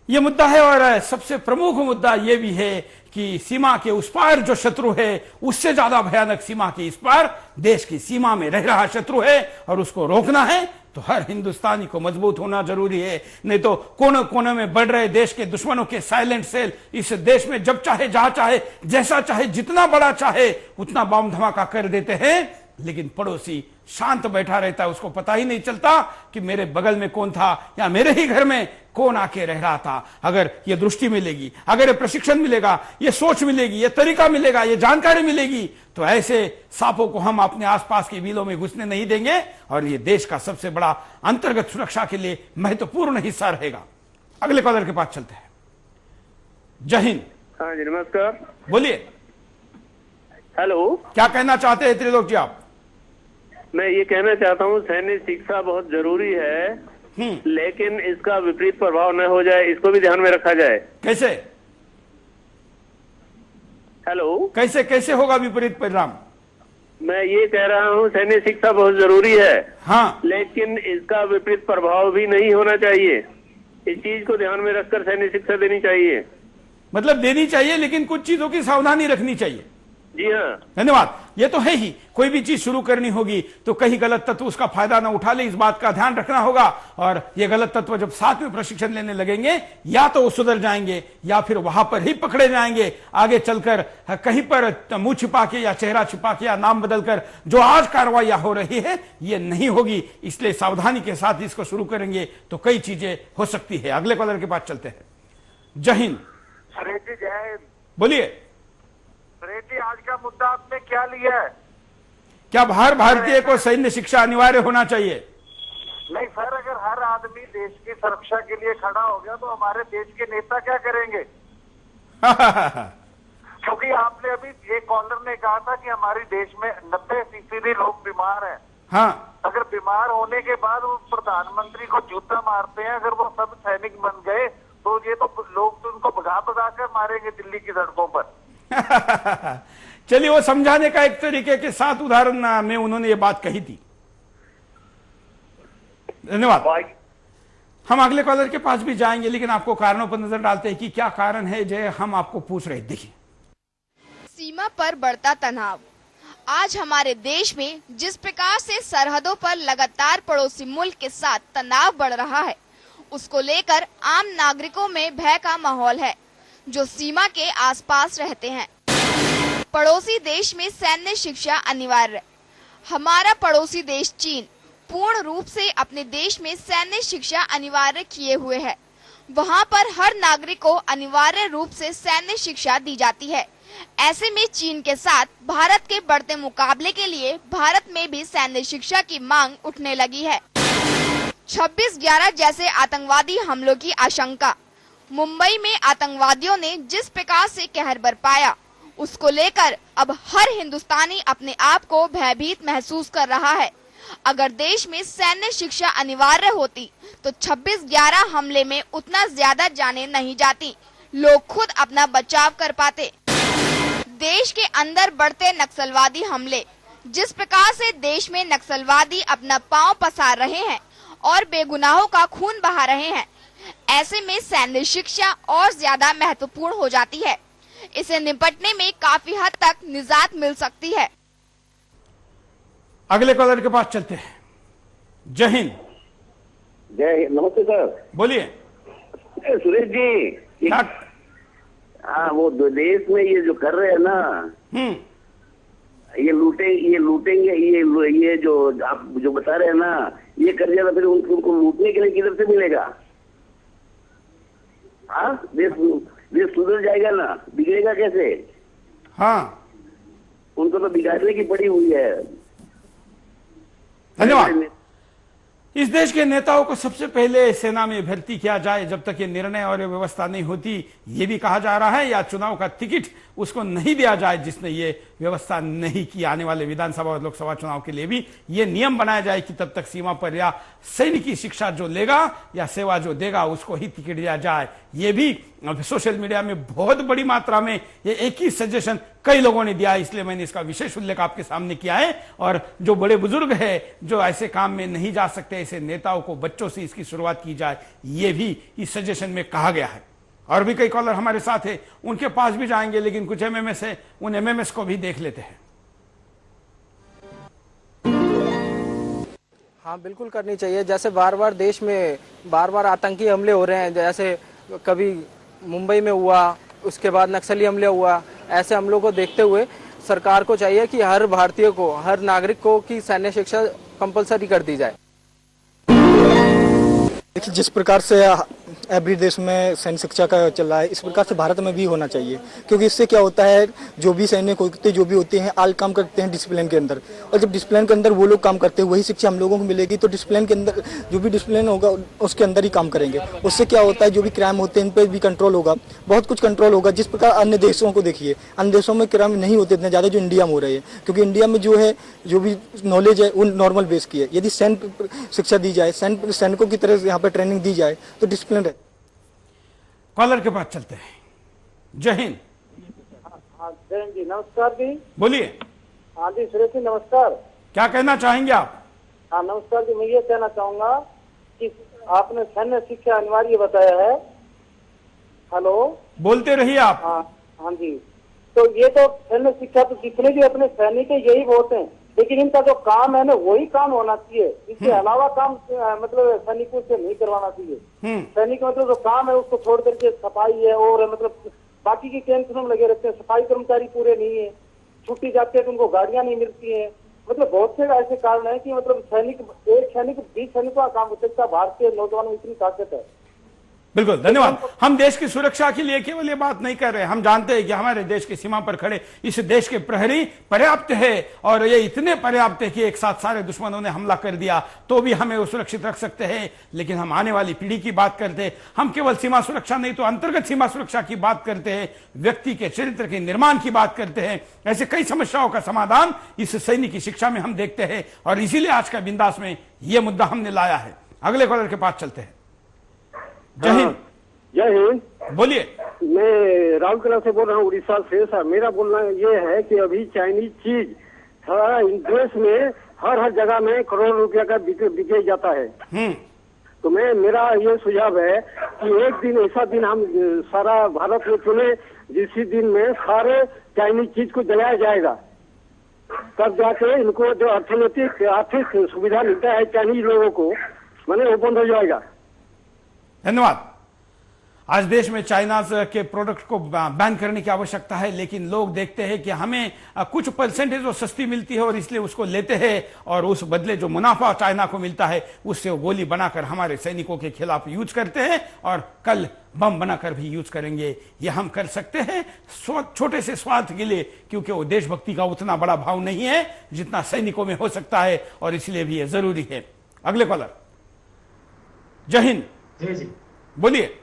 यह मुद्दा है, और सबसे प्रमुख मुद्दा यह भी है कि सीमा के उस पार जो शत्रु है, उससे ज्यादा भयानक सीमा के इस पार देश की सीमा में रह रहा शत्रु है, और उसको रोकना है तो हर हिंदुस्तानी को मजबूत होना जरूरी है। नहीं तो कोने कोने में बढ़ रहे देश के दुश्मनों के साइलेंट सेल इस देश में जब चाहे, जहां चाहे, जैसा चाहे, जितना बड़ा चाहे उतना बम धमाका कर देते हैं, लेकिन पड़ोसी शांत बैठा रहता है। उसको पता ही नहीं चलता कि मेरे बगल में कौन था या मेरे ही घर में कौन आके रह रहा था। अगर ये दृष्टि मिलेगी, अगर ये प्रशिक्षण मिलेगा, ये सोच मिलेगी, ये तरीका मिलेगा, ये जानकारी मिलेगी, तो ऐसे सांपों को हम अपने आसपास के बिलों में घुसने नहीं देंगे, और ये देश का सबसे बड़ा अंतर्गत सुरक्षा के लिए महत्वपूर्ण हिस्सा रहेगा। अगले कॉलर के पास चलते हैं। जय हिंद। हाँ जी, नमस्कार। बोलिए। हेलो, क्या कहना चाहते हैं त्रिलोक जी आप? मैं ये कहना चाहता हूँ सैन्य शिक्षा बहुत जरूरी है, लेकिन इसका विपरीत प्रभाव न हो जाए, इसको भी ध्यान में रखा जाए। कैसे? हेलो, कैसे कैसे होगा विपरीत परिणाम? मैं ये कह रहा हूँ सैन्य शिक्षा बहुत जरूरी है, हाँ, लेकिन इसका विपरीत प्रभाव भी नहीं होना चाहिए। इस चीज को ध्यान में रखकर सैन्य शिक्षा देनी चाहिए। मतलब देनी चाहिए, लेकिन कुछ चीजों की सावधानी रखनी चाहिए। जी हाँ, धन्यवाद। ये तो है ही, कोई भी चीज शुरू करनी होगी तो कहीं गलत तत्व उसका फायदा ना उठा ले, इस बात का ध्यान रखना होगा। और ये गलत तत्व जब साथ में प्रशिक्षण लेने लगेंगे, या तो वो सुधर जाएंगे या फिर वहां पर ही पकड़े जाएंगे। आगे चलकर कहीं पर मुंह छिपा के या चेहरा छिपा के या नाम बदलकर जो आज कार्रवाई हो रही है, ये नहीं होगी। इसलिए सावधानी के साथ इसको शुरू करेंगे तो कई चीजें हो सकती है। अगले कॉलर के पास चलते हैं। जय हिंद। बोलिए। सुरेश जी, आज का मुद्दा आपने क्या लिया है? क्या हर भारतीय को सैन्य शिक्षा अनिवार्य होना चाहिए? नहीं सर, अगर हर आदमी देश की सुरक्षा के लिए खड़ा हो गया तो हमारे देश के नेता क्या करेंगे? क्योंकि आपने अभी एक कॉलर ने कहा था कि हमारे देश में 90% लोग बीमार हैं। हाँ, अगर बीमार होने के बाद वो प्रधानमंत्री को जूता मारते हैं, अगर वो सब सैनिक बन गए तो ये तो लोग तो उनको भगा भगा कर मारेंगे दिल्ली की सड़कों पर। चलिए, वो समझाने का एक तरीके के साथ उदाहरण में उन्होंने ये बात कही थी। धन्यवाद। हम अगले कॉलर के पास भी जाएंगे, लेकिन आपको कारणों पर नजर डालते हैं कि क्या कारण है जय हम आपको पूछ रहे। देखिए, सीमा पर बढ़ता तनाव। आज हमारे देश में जिस प्रकार से सरहदों पर लगातार पड़ोसी मुल्क के साथ तनाव बढ़ रहा है, उसको लेकर आम नागरिकों में भय का माहौल है, जो सीमा के आसपास रहते हैं। पड़ोसी देश में सैन्य शिक्षा अनिवार्य। हमारा पड़ोसी देश चीन पूर्ण रूप से अपने देश में सैन्य शिक्षा अनिवार्य किए हुए है। वहां पर हर नागरिक को अनिवार्य रूप से सैन्य शिक्षा दी जाती है। ऐसे में चीन के साथ भारत के बढ़ते मुकाबले के लिए भारत में भी सैन्य शिक्षा की मांग उठने लगी है। 26/11 जैसे आतंकवादी हमलों की आशंका। मुंबई में आतंकवादियों ने जिस प्रकार से कहर बरपाया, उसको लेकर अब हर हिंदुस्तानी अपने आप को भयभीत महसूस कर रहा है। अगर देश में सैन्य शिक्षा अनिवार्य होती तो 26/11 हमले में उतना ज्यादा जाने नहीं जाती, लोग खुद अपना बचाव कर पाते। देश के अंदर बढ़ते नक्सलवादी हमले, जिस प्रकार से देश में नक्सलवादी अपना पांव पसार रहे हैं और बेगुनाहों का खून बहा रहे हैं, ऐसे में सैन्य शिक्षा और ज्यादा महत्वपूर्ण हो जाती है। इसे निपटने में काफी हद तक निजात मिल सकती है। अगले कॉलर के पास चलते हैं। जय हिंद। जय नमस्ते सर। बोलिए। सुरेश जी, हाँ वो देश में ये जो कर रहे हैं ना, ये लूटेंगे ये जो आप जो बता रहे हैं ना, ये कर दिया, फिर उनको लूटने के लिए किधर से मिलेगा? हाँ, देश सुधर जाएगा ना, बिगड़ेगा कैसे? हाँ, उनको तो बिगाड़ने की पड़ी हुई है। धन्यवाद। इस देश के नेताओं को सबसे पहले सेना में भर्ती किया जाए, जब तक ये निर्णय और व्यवस्था नहीं होती, ये भी कहा जा रहा है, या चुनाव का टिकट उसको नहीं दिया जाए जिसने ये व्यवस्था नहीं की। आने वाले विधानसभा और लोकसभा चुनाव के लिए भी ये नियम बनाया जाए कि तब तक सीमा पर या सैनिक शिक्षा जो लेगा या सेवा जो देगा उसको ही टिकट दिया जाए। ये भी सोशल मीडिया में बहुत बड़ी मात्रा में ये एक ही सजेशन कई लोगों ने दिया, इसलिए मैंने इसका विशेष उल्लेख आपके सामने किया है। और जो बड़े बुजुर्ग है जो ऐसे काम में नहीं जा सकते, ऐसे नेताओं को बच्चों से इसकी शुरुआत की जाए, ये भी इस सजेशन में कहा गया है। और भी कई कॉलर हमारे साथ है, उनके पास भी जाएंगे, लेकिन कुछ एमएमएस है, उन एमएमएस को भी देख लेते हैं। हाँ, बिल्कुल करनी चाहिए। जैसे बार बार देश में बार बार आतंकी हमले हो रहे हैं, जैसे कभी मुंबई में हुआ, उसके बाद नक्सली हमले हुआ, ऐसे हमलों को देखते हुए सरकार को चाहिए कि हर भारतीय को, हर नागरिक को की सैन्य शिक्षा कंपलसरी कर दी जाए। देखिए, जिस प्रकार से एवरी देश में सैन्य शिक्षा का चल रहा है, इस प्रकार से भारत में भी होना चाहिए, क्योंकि इससे क्या होता है, जो भी सैनिक होते जो भी होते हैं आल काम करते हैं डिसिप्लिन के अंदर, और जब डिसिप्लिन के अंदर वो लोग काम करते हैं वही शिक्षा हम लोगों को मिलेगी, तो डिसिप्लिन के अंदर जो भी डिसिप्लिन होगा उसके अंदर ही काम करेंगे। उससे क्या होता है, जो भी क्राइम होते हैं इन पर भी कंट्रोल होगा, बहुत कुछ कंट्रोल होगा। जिस प्रकार अन्य देशों को देखिए, अन्य देशों में क्राइम नहीं होते इतने ज्यादा जो इंडिया में हो रहे हैं, क्योंकि इंडिया में जो है जो भी नॉलेज है वो नॉर्मल बेस की है। यदि सैन्य शिक्षा दी जाए, सैनिकों की तरह यहाँ पर ट्रेनिंग दी जाए तो डिसिप्लिन है। कॉलर के पास चलते हैं। जय हिंद। हाँ, जय हिंद जी, नमस्कार जी। बोलिए। हाँ जी, सुरेश जी नमस्कार। क्या कहना चाहेंगे आप? हाँ नमस्कार जी, मैं ये कहना चाहूंगा कि आपने सैन्य शिक्षा अनिवार्य बताया है। हेलो, बोलते रहिए आप। हाँ जी, तो ये तो सैन्य शिक्षा तो जितने भी अपने सैनिक है यही बोलते हैं, लेकिन इनका जो काम है ना वही काम होना चाहिए, इसके अलावा काम मतलब सैनिकों से नहीं करवाना चाहिए। सैनिक मतलब जो काम है उसको छोड़ करके सफाई है और मतलब बाकी के टेंशनों में लगे रहते हैं। सफाई कर्मचारी पूरे नहीं है, छुट्टी जाते हैं तो उनको गाड़ियां नहीं मिलती है। मतलब बहुत से ऐसे कारण है कि मतलब सैनिक, एक सैनिक 20 सैनिकों का काम हो सकता है। भारतीय नौजवानों में इतनी ताकत है। बिल्कुल, धन्यवाद। हम देश की सुरक्षा के लिए केवल ये बात नहीं कर रहे, हम जानते हैं कि हमारे देश की सीमा पर खड़े इस देश के प्रहरी पर्याप्त है, और ये इतने पर्याप्त है कि एक साथ सारे दुश्मनों ने हमला कर दिया तो भी हमें वो सुरक्षित रख सकते हैं। लेकिन हम आने वाली पीढ़ी की बात करते हैं, हम केवल सीमा सुरक्षा नहीं तो अंतर्गत सीमा सुरक्षा की बात करते हैं, व्यक्ति के चरित्र के निर्माण की बात करते हैं। ऐसे कई समस्याओं का समाधान इस सैनिक की शिक्षा में हम देखते हैं, और इसीलिए आज का बिंदास में यह मुद्दा हमने लाया है। अगले कॉलर के पास चलते हैं। जय हिंद। जय हिंद। बोलिए। मैं राउरकेला से बोल रहा हूँ, उड़ीसा से। सर मेरा बोलना ये है कि अभी चाइनीज चीज देश में हर जगह में करोड़ रुपया का बिके जाता है। तो मेरा ये सुझाव है कि एक दिन ऐसा दिन हम सारा भारत में चुने जिस दिन में सारे चाइनीज चीज को जलाया जाएगा, तब जाके इनको जो आर्थिक सुविधा मिलता है चाइनीज लोगों को, माने वो बंद हो जाएगा। धन्यवाद। आज देश में चाइना के प्रोडक्ट को बैन करने की आवश्यकता है, लेकिन लोग देखते हैं कि हमें कुछ परसेंटेज वो सस्ती मिलती है और इसलिए उसको लेते हैं और उस बदले जो मुनाफा चाइना को मिलता है उससे वो गोली बनाकर हमारे सैनिकों के खिलाफ यूज करते हैं और कल बम बनाकर भी यूज करेंगे। ये हम कर सकते हैं छोटे से स्वार्थ के लिए, क्योंकि वो देशभक्ति का उतना बड़ा भाव नहीं है जितना सैनिकों में हो सकता है और इसलिए भी ये जरूरी है। अगले कॉलर। जय हिंद। जी जी बोलिए।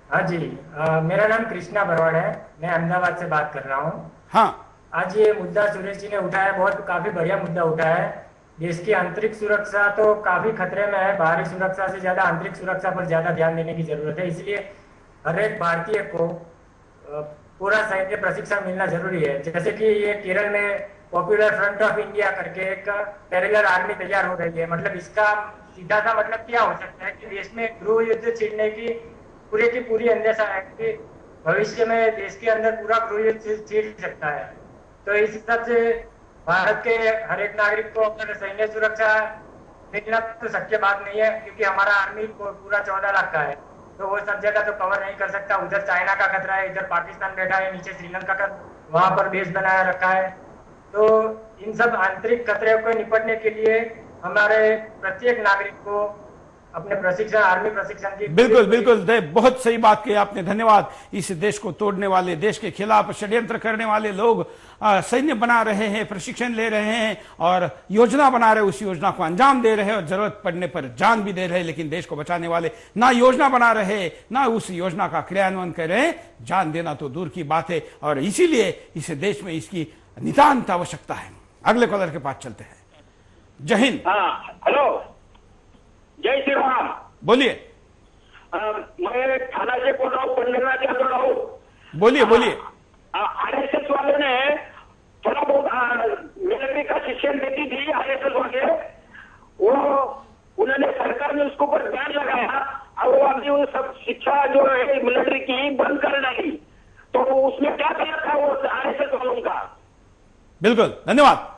हाँ जी, मेरा नाम कृष्णा बरवाड़ है, मैं अहमदाबाद से बात कर रहा हूँ। हाँ, आज ये मुद्दा सुरेश जी ने उठाया, बहुत काफी बढ़िया मुद्दा उठाया है। देश की आंतरिक सुरक्षा तो काफी खतरे में है, बाहरी सुरक्षा से ज्यादा आंतरिक सुरक्षा पर ज्यादा ध्यान देने की जरूरत है। इसलिए हर एक भारतीय को पूरा सैन्य प्रशिक्षण मिलना जरूरी है। जैसे कि ये केरल में पॉपुलर फ्रंट ऑफ इंडिया करके एक पैरेलल आर्मी तैयार हो रही है। मतलब इसका सीधा सा मतलब क्या हो सकता है कि देश में गृह युद्ध छिड़ने की पूरी अंदेशा है कि भविष्य में देश के अंदर पूरा गृह युद्ध छिड़ सकता है। तो इस हिसाब से भारत के हर एक नागरिक को अपना सैन्य सुरक्षा मिलना तो शक्य बात नहीं है, क्योंकि हमारा आर्मी पूरा 14 लाख का है, तो वो सब जगह तो कवर नहीं कर सकता। उधर चाइना का खतरा है, इधर पाकिस्तान बैठा है, नीचे श्रीलंका का वहां पर बेस बनाया रखा है। तो इन सब आंतरिक खतरे को निपटने के लिए हमारे प्रत्येक नागरिक को अपने प्रशिक्षण, आर्मी प्रशिक्षण की बिल्कुल बिल्कुल बहुत सही बात की आपने, धन्यवाद। इस देश को तोड़ने वाले, देश के खिलाफ षड्यंत्र करने वाले लोग सैन्य बना रहे हैं, प्रशिक्षण ले रहे हैं और योजना बना रहे, उस योजना को अंजाम दे रहे हैं और जरूरत पड़ने पर जान भी दे रहे हैं। लेकिन देश को बचाने वाले ना योजना बना रहे, ना उस योजना का क्रियान्वयन कर रहे, जान देना तो दूर की बात है। और इसीलिए इस देश में इसकी नितांत आवश्यकता है। अगले कॉलर के पास चलते हैं। जय हिंद। हाँ, हेलो, जय श्री राम। बोलिए। मैं थाना से बोल रहा हूँ, पंडरना से बोल रहा हूँ। बोलिए बोलिए। आरएसएस वालों ने थोड़ा बहुत मिलिट्री का शिक्षण देती थी, आरएसएस वाले वो उन्होंने सरकार ने उसके ऊपर बैन लगाया और वो अभी वो सब शिक्षा जो है मिलिट्री की बंद कर डाली। तो उसमें क्या किया था वो आरएसएस वालों का? बिल्कुल, धन्यवाद।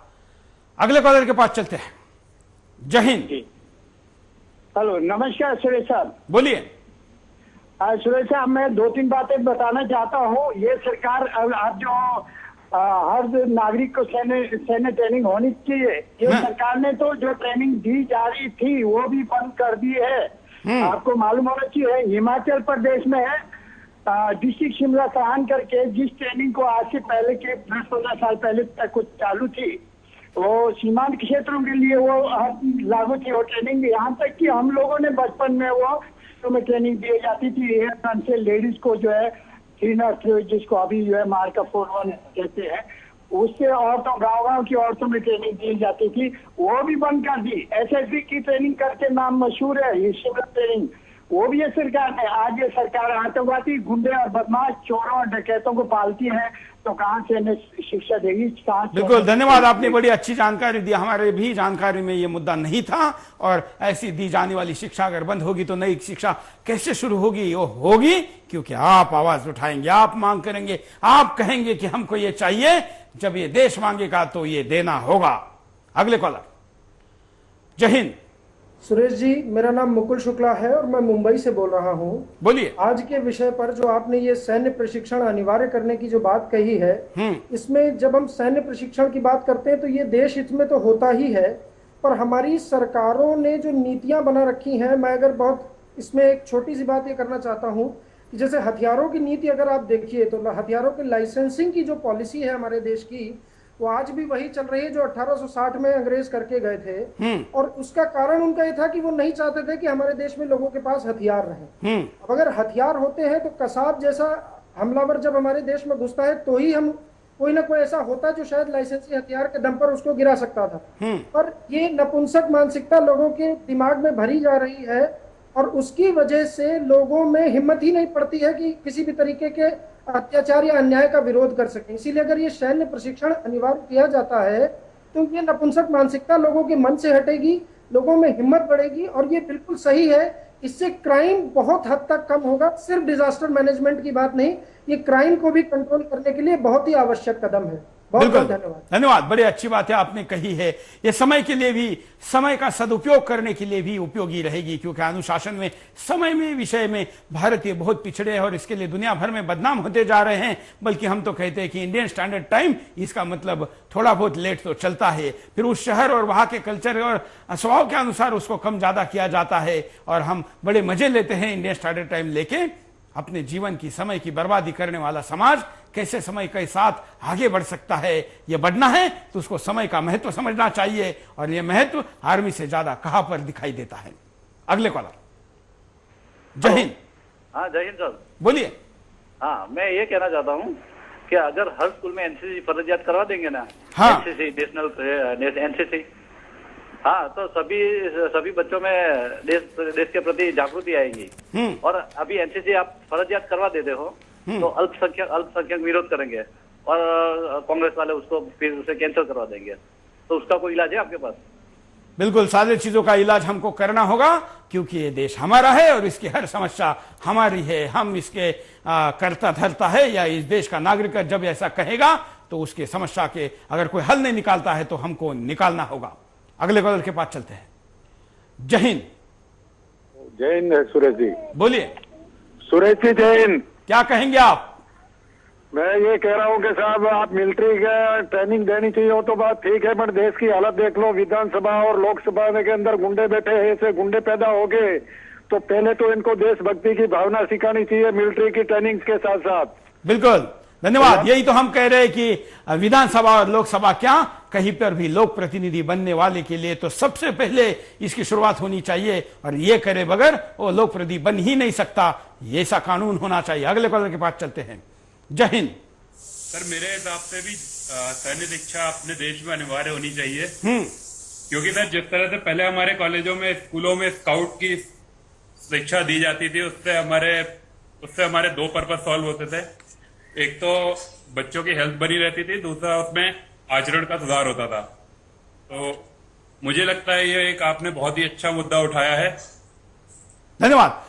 अगले कॉलर के पास चलते हैं। जय हिंद। हेलो, नमस्कार सुरेश साहब। बोलिए। सुरेश साहब, मैं 2-3 बातें बताना चाहता हूँ। ये सरकार अब जो हर नागरिक को सैन्य ट्रेनिंग होनी चाहिए, ये सरकार ने तो जो ट्रेनिंग दी जा रही थी वो भी बंद कर दी है। आपको मालूम होना चाहिए, हिमाचल प्रदेश में डिस्ट्रिक्ट शिमला सहान करके जिस ट्रेनिंग को आज से पहले के 10-15 साल पहले तक कुछ चालू थी, वो सीमांत क्षेत्रों के लिए वो लागू थी वो ट्रेनिंग। यहाँ तक कि हम लोगों ने बचपन में वो में ट्रेनिंग दी जाती थी एयर से लेडीज को जो है 303 जिसको अभी जो है मार्का 41 कहते हैं, उससे औरतों गाँव की औरतों में ट्रेनिंग दी जाती थी, वो भी बंद कर दी। एसएसबी की ट्रेनिंग करके नाम मशहूर है, ये शिमला ट्रेनिंग, वो भी ये सरकार ने। आज ये सरकार आतंकवादी, गुंडे और बदमाश, चोरों और डकैतों को पालती है, तो कहाँ से शिक्षा देगी? बिल्कुल, धन्यवाद। आपने बड़ी अच्छी जानकारी दी। हमारे भी जानकारी में ये मुद्दा नहीं था और ऐसी दी जाने वाली शिक्षा अगर बंद होगी तो नई शिक्षा कैसे शुरू होगी? वो होगी क्योंकि आप आवाज उठाएंगे, आप मांग करेंगे, आप कहेंगे कि हमको ये चाहिए। जब ये देश मांगेगा तो ये देना होगा। अगले कॉलर। जय हिंद। सुरेश जी, मेरा नाम मुकुल शुक्ला है और मैं मुंबई से बोल रहा हूँ। बोलिए। आज के विषय पर जो आपने ये सैन्य प्रशिक्षण अनिवार्य करने की जो बात कही है, इसमें जब हम सैन्य प्रशिक्षण की बात करते हैं तो ये देश हित में तो होता ही है, पर हमारी सरकारों ने जो नीतियां बना रखी हैं, मैं अगर बहुत इसमें एक छोटी सी बात ये करना चाहता हूँ कि जैसे हथियारों की नीति अगर आप देखिए तो हथियारों के लाइसेंसिंग की जो पॉलिसी है हमारे देश की, वो आज भी वही चल रही है जो 1860 में अंग्रेज करके गए थे। और उसका कारण उनका ये था कि वो नहीं चाहते थे कि हमारे देश में लोगों के पास हथियार रहे। अब अगर हथियार होते हैं तो कसाब जैसा हमलावर जब हमारे देश में घुसता है तो ही हम कोई ना कोई ऐसा होता जो शायद लाइसेंसी हथियार के दम पर उसको गिरा सकता था। पर ये नपुंसक मानसिकता लोगों के दिमाग में भरी जा रही है और उसकी वजह से लोगों में हिम्मत ही नहीं पड़ती है कि किसी भी तरीके के अत्याचार या अन्याय का विरोध कर सकें। इसीलिए अगर ये सैन्य प्रशिक्षण अनिवार्य किया जाता है तो ये नपुंसक मानसिकता लोगों के मन से हटेगी, लोगों में हिम्मत बढ़ेगी और ये बिल्कुल सही है। इससे क्राइम बहुत हद तक कम होगा। सिर्फ डिजास्टर मैनेजमेंट की बात नहीं, ये क्राइम को भी कंट्रोल करने के लिए बहुत ही आवश्यक कदम है। बहुत बहुत बिल्कुल, धन्यवाद। धन्यवाद। बड़ी अच्छी बात है आपने कही है। ये समय के लिए भी, समय का सदुपयोग करने के लिए भी उपयोगी रहेगी, क्योंकि अनुशासन में, समय में, विषय में भारतीय बहुत पिछड़े हैं और इसके लिए दुनिया भर में बदनाम होते जा रहे हैं। बल्कि हम तो कहते हैं कि इंडियन स्टैंडर्ड टाइम, इसका मतलब थोड़ा बहुत लेट तो चलता है, फिर उस शहर और वहां के कल्चर और स्वभाव के अनुसार उसको कम ज्यादा किया जाता है और हम बड़े मजे लेते हैं इंडियन स्टैंडर्ड टाइम लेके। अपने जीवन की, समय की बर्बादी करने वाला समाज कैसे समय के साथ आगे बढ़ सकता है, ये बढ़ना है तो उसको समय का महत्व समझना चाहिए और ये महत्व आर्मी से ज्यादा कहां पर दिखाई देता है। अगले कॉलर। जय हिंद। हाँ, जय हिंद सर। बोलिए। हाँ, मैं ये कहना चाहता हूँ कि अगर हर स्कूल में एनसीसी फर्जियात करवा देंगे ना, हाँ। एनसीसी नेशनल एनसीसी, हाँ, तो सभी बच्चों में देश के प्रति जागृति आएगी। और अभी एनसीसी आप फर्जियात करवा देते हो तो अल्पसंख्यक विरोध करेंगे और कांग्रेस वाले उसको फिर उसे कैंसिल करवा देंगे। तो उसका कोई इलाज है आपके पास? बिल्कुल, सारी चीजों का इलाज हमको करना होगा, क्योंकि ये देश हमारा है और इसकी हर समस्या हमारी है। हम इसके करता धरता है, या इस देश का नागरिक जब ऐसा कहेगा तो उसके समस्या के अगर कोई हल नहीं निकालता है तो हमको निकालना होगा। अगले कॉलर के पास चलते हैं। जय हिंद। जय हिंद सुरेश जी। बोलिए। सुरेश जी जय हिंद। क्या कहेंगे आप? मैं ये कह रहा हूँ कि साहब आप मिलिट्री का ट्रेनिंग देनी चाहिए, वो तो बात ठीक है, बट देश की हालत देख लो। विधानसभा और लोकसभा के अंदर गुंडे बैठे हैं, ऐसे गुंडे पैदा हो गए, तो पहले तो इनको देशभक्ति की भावना सिखानी चाहिए मिलिट्री की ट्रेनिंग के साथ साथ। बिल्कुल, धन्यवाद। यही तो हम कह रहे हैं कि विधानसभा और लोकसभा क्या, कहीं पर भी लोक प्रतिनिधि बनने वाले के लिए तो सबसे पहले इसकी शुरुआत होनी चाहिए, और ये करे बगैर वो लोक प्रतिनिधि बन ही नहीं सकता। ये ऐसा कानून होना चाहिए। अगले कॉलर के पास चलते हैं। जय हिंद। सर, मेरे हिसाब से भी सैन्य शिक्षा अपने देश में अनिवार्य होनी चाहिए, क्योंकि सर जिस तरह से पहले हमारे कॉलेजों में, स्कूलों में स्काउट की शिक्षा दी जाती थी, उससे हमारे दो पर्पस सॉल्व होते थे। एक तो बच्चों की हेल्थ बनी रहती थी, दूसरा उसमें आचरण का सुधार होता था। तो मुझे लगता है ये एक आपने बहुत ही अच्छा मुद्दा उठाया है। धन्यवाद।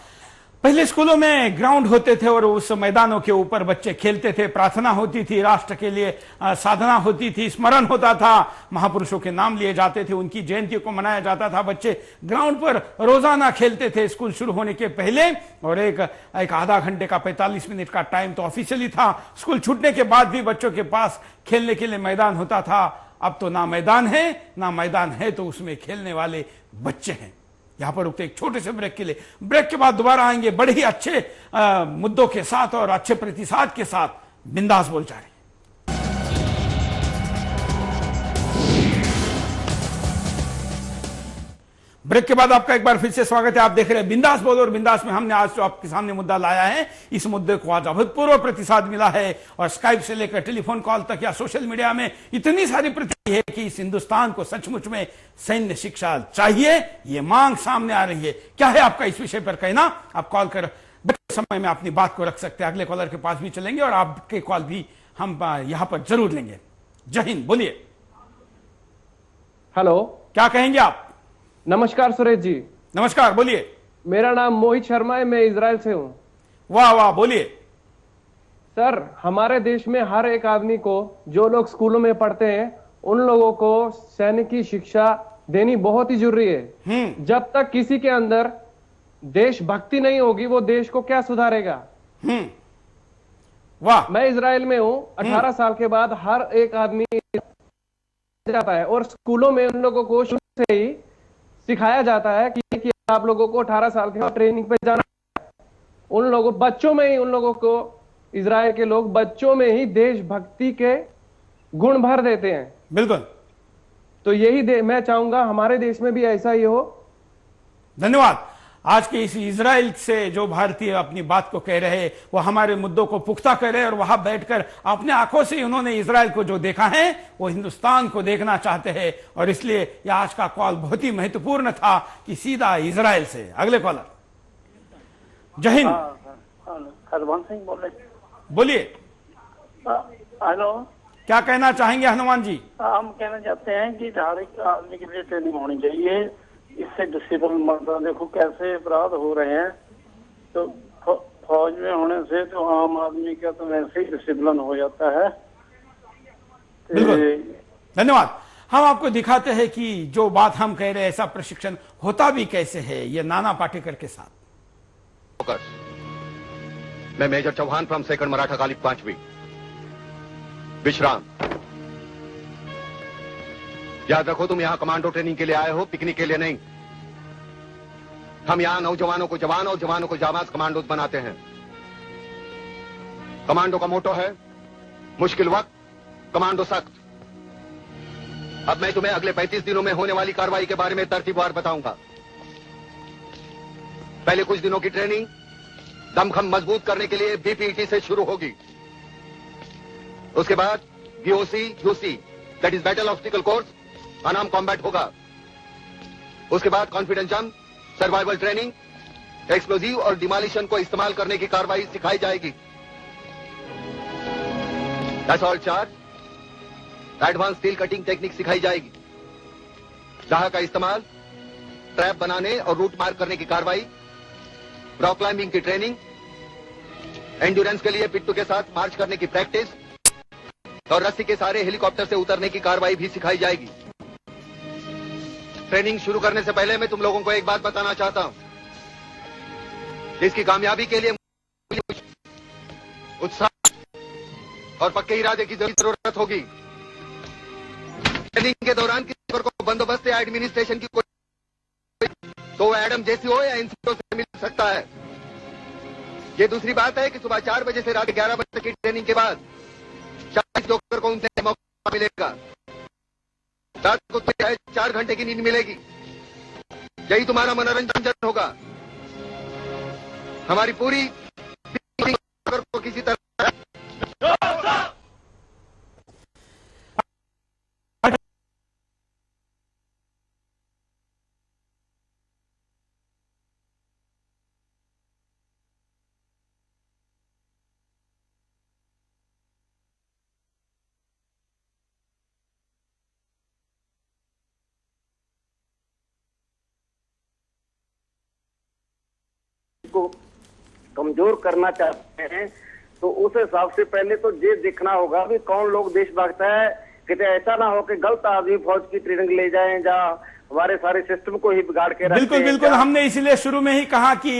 पहले स्कूलों में ग्राउंड होते थे और उस मैदानों के ऊपर बच्चे खेलते थे, प्रार्थना होती थी, राष्ट्र के लिए साधना होती थी, स्मरण होता था, महापुरुषों के नाम लिए जाते थे, उनकी जयंती को मनाया जाता था। बच्चे ग्राउंड पर रोजाना खेलते थे स्कूल शुरू होने के पहले, और एक आधा घंटे का 45 मिनट का टाइम तो ऑफिशियली था। स्कूल छूटने के बाद भी बच्चों के पास खेलने के लिए मैदान होता था। अब तो ना मैदान है, ना मैदान है तो उसमें खेलने वाले बच्चे हैं। यहां पर रुकते एक छोटे से ब्रेक के लिए, ब्रेक के बाद दोबारा आएंगे बड़े ही अच्छे मुद्दों के साथ और अच्छे प्रतिसाद के साथ। बिंदास बोल जा रहे। ब्रेक के बाद आपका एक बार फिर से स्वागत है। आप देख रहे हैं बिंदास बोल, और बिंदास में हमने आज जो आपके सामने मुद्दा लाया है, इस मुद्दे को आज अभूतपूर्व प्रतिसाद मिला है, और स्काइप से लेकर टेलीफोन कॉल तक या सोशल मीडिया में इतनी सारी प्रतिक्रिया है कि इस हिंदुस्तान को सचमुच में सैन्य शिक्षा चाहिए, ये मांग सामने आ रही है। क्या है आपका इस विषय पर कहना? आप कॉल कर समय में अपनी बात को रख सकते हैं। अगले कॉलर के पास भी चलेंगे और आपके कॉल भी हम यहां पर जरूर लेंगे। जय हिंद। बोलिए। हेलो, क्या कहेंगे आप? नमस्कार सुरेश जी। नमस्कार, बोलिए। मेरा नाम मोहित शर्मा है, मैं इजराइल से हूँ। वाह वाह, बोलिए। सर, हमारे देश में हर एक आदमी को, जो लोग स्कूलों में पढ़ते हैं, उन लोगों को सैन्य की शिक्षा देनी बहुत ही जरूरी है। जब तक किसी के अंदर देशभक्ति नहीं होगी, वो देश को क्या सुधारेगा? वाह। मैं इजराइल में हूँ। 18 साल के बाद हर एक आदमी जाता है, और स्कूलों में उन लोगों को शुरू से ही सिखाया जाता है कि आप लोगों को 18 साल के बाद ट्रेनिंग पे जाना है। उन लोगों बच्चों में ही, उन लोगों को, इजराइल के लोग बच्चों में ही देशभक्ति के गुण भर देते हैं। बिल्कुल। तो यही मैं चाहूंगा हमारे देश में भी ऐसा ही हो। धन्यवाद। आज के इस इजराइल से जो भारतीय अपनी बात को कह रहे हैं, वो हमारे मुद्दों को पुख्ता कर रहे हैं, और वहां बैठकर अपने आंखों से उन्होंने इजराइल को जो देखा है वो हिंदुस्तान को देखना चाहते हैं, और इसलिए यह आज का कॉल बहुत ही महत्वपूर्ण था कि सीधा इजराइल से। अगले कॉलर। जय हिंद। हनुमान सिंह बोल रहे। बोलिए। हेलो, क्या कहना चाहेंगे हनुमान जी? हम कहना चाहते हैं कि धार्मिक आदमी के लिए ट्रेनिंग होनी चाहिए, इससे डिसिप्लिन बढ़ता है। देखो कैसे अपराध हो रहे हैं, तो फौज में होने से तो आम आदमी का तो वैसे ही डिसिप्लिन हो जाता है। बिल्कुल, धन्यवाद। हम आपको दिखाते हैं कि जो बात हम कह रहे हैं ऐसा प्रशिक्षण होता भी कैसे है, ये नाना पाटेकर के साथ। मैं major Chauhan from second Maratha काली 5वीं विश्राम। याद रखो, तुम यहां कमांडो ट्रेनिंग के लिए आए हो, पिकनिक के लिए नहीं। हम यहां नौजवानों को जवान और जवानों को जाबाज कमांडोज बनाते हैं। कमांडो का मोटो है मुश्किल वक्त कमांडो सख्त। अब मैं तुम्हें अगले 35 दिनों में होने वाली कार्रवाई के बारे में तरतीबवार बताऊंगा। पहले कुछ दिनों की ट्रेनिंग दमखम मजबूत करने के लिए बीपीटी से शुरू होगी। उसके बाद BOC UC that is battle obstacle course अनाम कॉम्बैट होगा। उसके बाद confidence jump, survival training, explosive और डिमोलिशन को इस्तेमाल करने की कार्रवाई सिखाई जाएगी। Assault charge, advance steel cutting technique सिखाई जाएगी। दाह का इस्तेमाल, ट्रैप बनाने और रूट मार्क करने की कार्रवाई, रॉक क्लाइंबिंग की ट्रेनिंग, एंड्योरेंस के लिए पिट्टू के साथ मार्च करने की प्रैक्टिस और रस्सी के सहारे हेलीकॉप्टर से उतरने की कार्रवाई भी सिखाई जाएगी। ट्रेनिंग शुरू करने से पहले मैं तुम लोगों को एक बात बताना चाहता हूं। इसकी कामयाबी के लिए उत्साह और पक्के इरादे की जरूरत होगी। ट्रेनिंग के दौरान किसी को बंदोबस्त या एडमिनिस्ट्रेशन की कोई तो एडम जैसी हो या इंस्टीट्यूट से मिल सकता है। ये दूसरी बात है कि सुबह 4 बजे से रात 11 बजे तक की ट्रेनिंग के बाद 40 डॉक्टर को उनसे मौका मिलेगा। रात को 4 घंटे की नींद मिलेगी। यही तुम्हारा मनोरंजन होगा। हमारी पूरी को किसी तरह को कमजोर करना चाहते हैं तो उस हिसाब से पहले तो ये देखना होगा कि कौन लोग देशभक्त है। कितने ऐसा ना हो कि गलत आदमी फौज की ट्रेनिंग ले जाएं जहाँ हमारे सारे सिस्टम को ही बिगाड़ के रखते बिल्कुल बिल्कुल, हमने इसलिए शुरू में ही कहा कि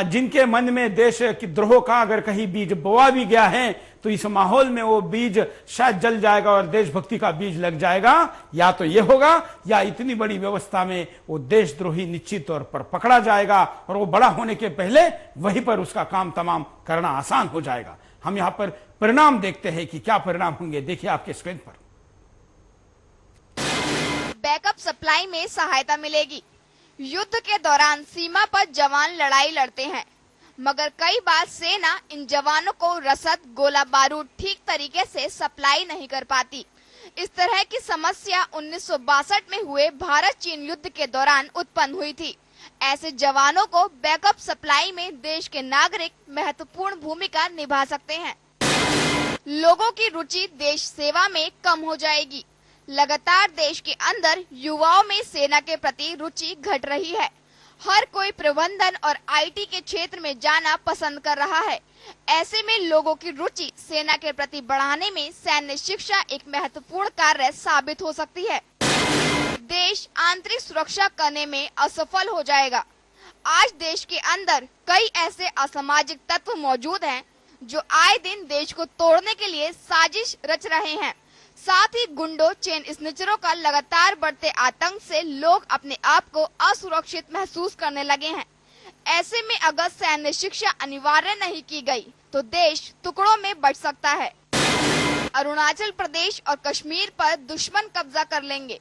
जिनके मन में देश की द्रोह का अगर कहीं बीज बोआ भी गया है तो इस माहौल में वो बीज शायद जल जाएगा और देशभक्ति का बीज लग जाएगा। या तो ये होगा या इतनी बड़ी व्यवस्था में वो देशद्रोही निश्चित तौर पर पकड़ा जाएगा और वो बड़ा होने के पहले वहीं पर उसका काम तमाम करना आसान हो जाएगा। हम यहां पर परिणाम देखते हैं कि क्या परिणाम होंगे, देखिए आपके स्क्रीन पर। बैकअप सप्लाई में सहायता मिलेगी। युद्ध के दौरान सीमा पर जवान लड़ाई लड़ते हैं, मगर कई बार सेना इन जवानों को रसद, गोला बारूद ठीक तरीके से सप्लाई नहीं कर पाती। इस तरह की समस्या 1962 में हुए भारत चीन युद्ध के दौरान उत्पन्न हुई थी। ऐसे जवानों को बैकअप सप्लाई में देश के नागरिक महत्वपूर्ण भूमिका निभा सकते हैं। लोगों की रुचि देश सेवा में कम हो जाएगी। लगातार देश के अंदर युवाओं में सेना के प्रति रुचि घट रही है। हर कोई प्रबंधन और आईटी के क्षेत्र में जाना पसंद कर रहा है। ऐसे में लोगों की रुचि सेना के प्रति बढ़ाने में सैन्य शिक्षा एक महत्वपूर्ण कार्य साबित हो सकती है। देश आंतरिक सुरक्षा करने में असफल हो जाएगा। आज देश के अंदर कई ऐसे असामाजिक तत्व मौजूद हैं जो आए दिन देश को तोड़ने के लिए साजिश रच रहे हैं। साथ ही गुंडों, चेन स्निचरों का लगातार बढ़ते आतंक से लोग अपने आप को असुरक्षित महसूस करने लगे हैं। ऐसे में अगर सैन्य शिक्षा अनिवार्य नहीं की गई तो देश टुकड़ों में बंट सकता है। अरुणाचल प्रदेश और कश्मीर पर दुश्मन कब्जा कर लेंगे।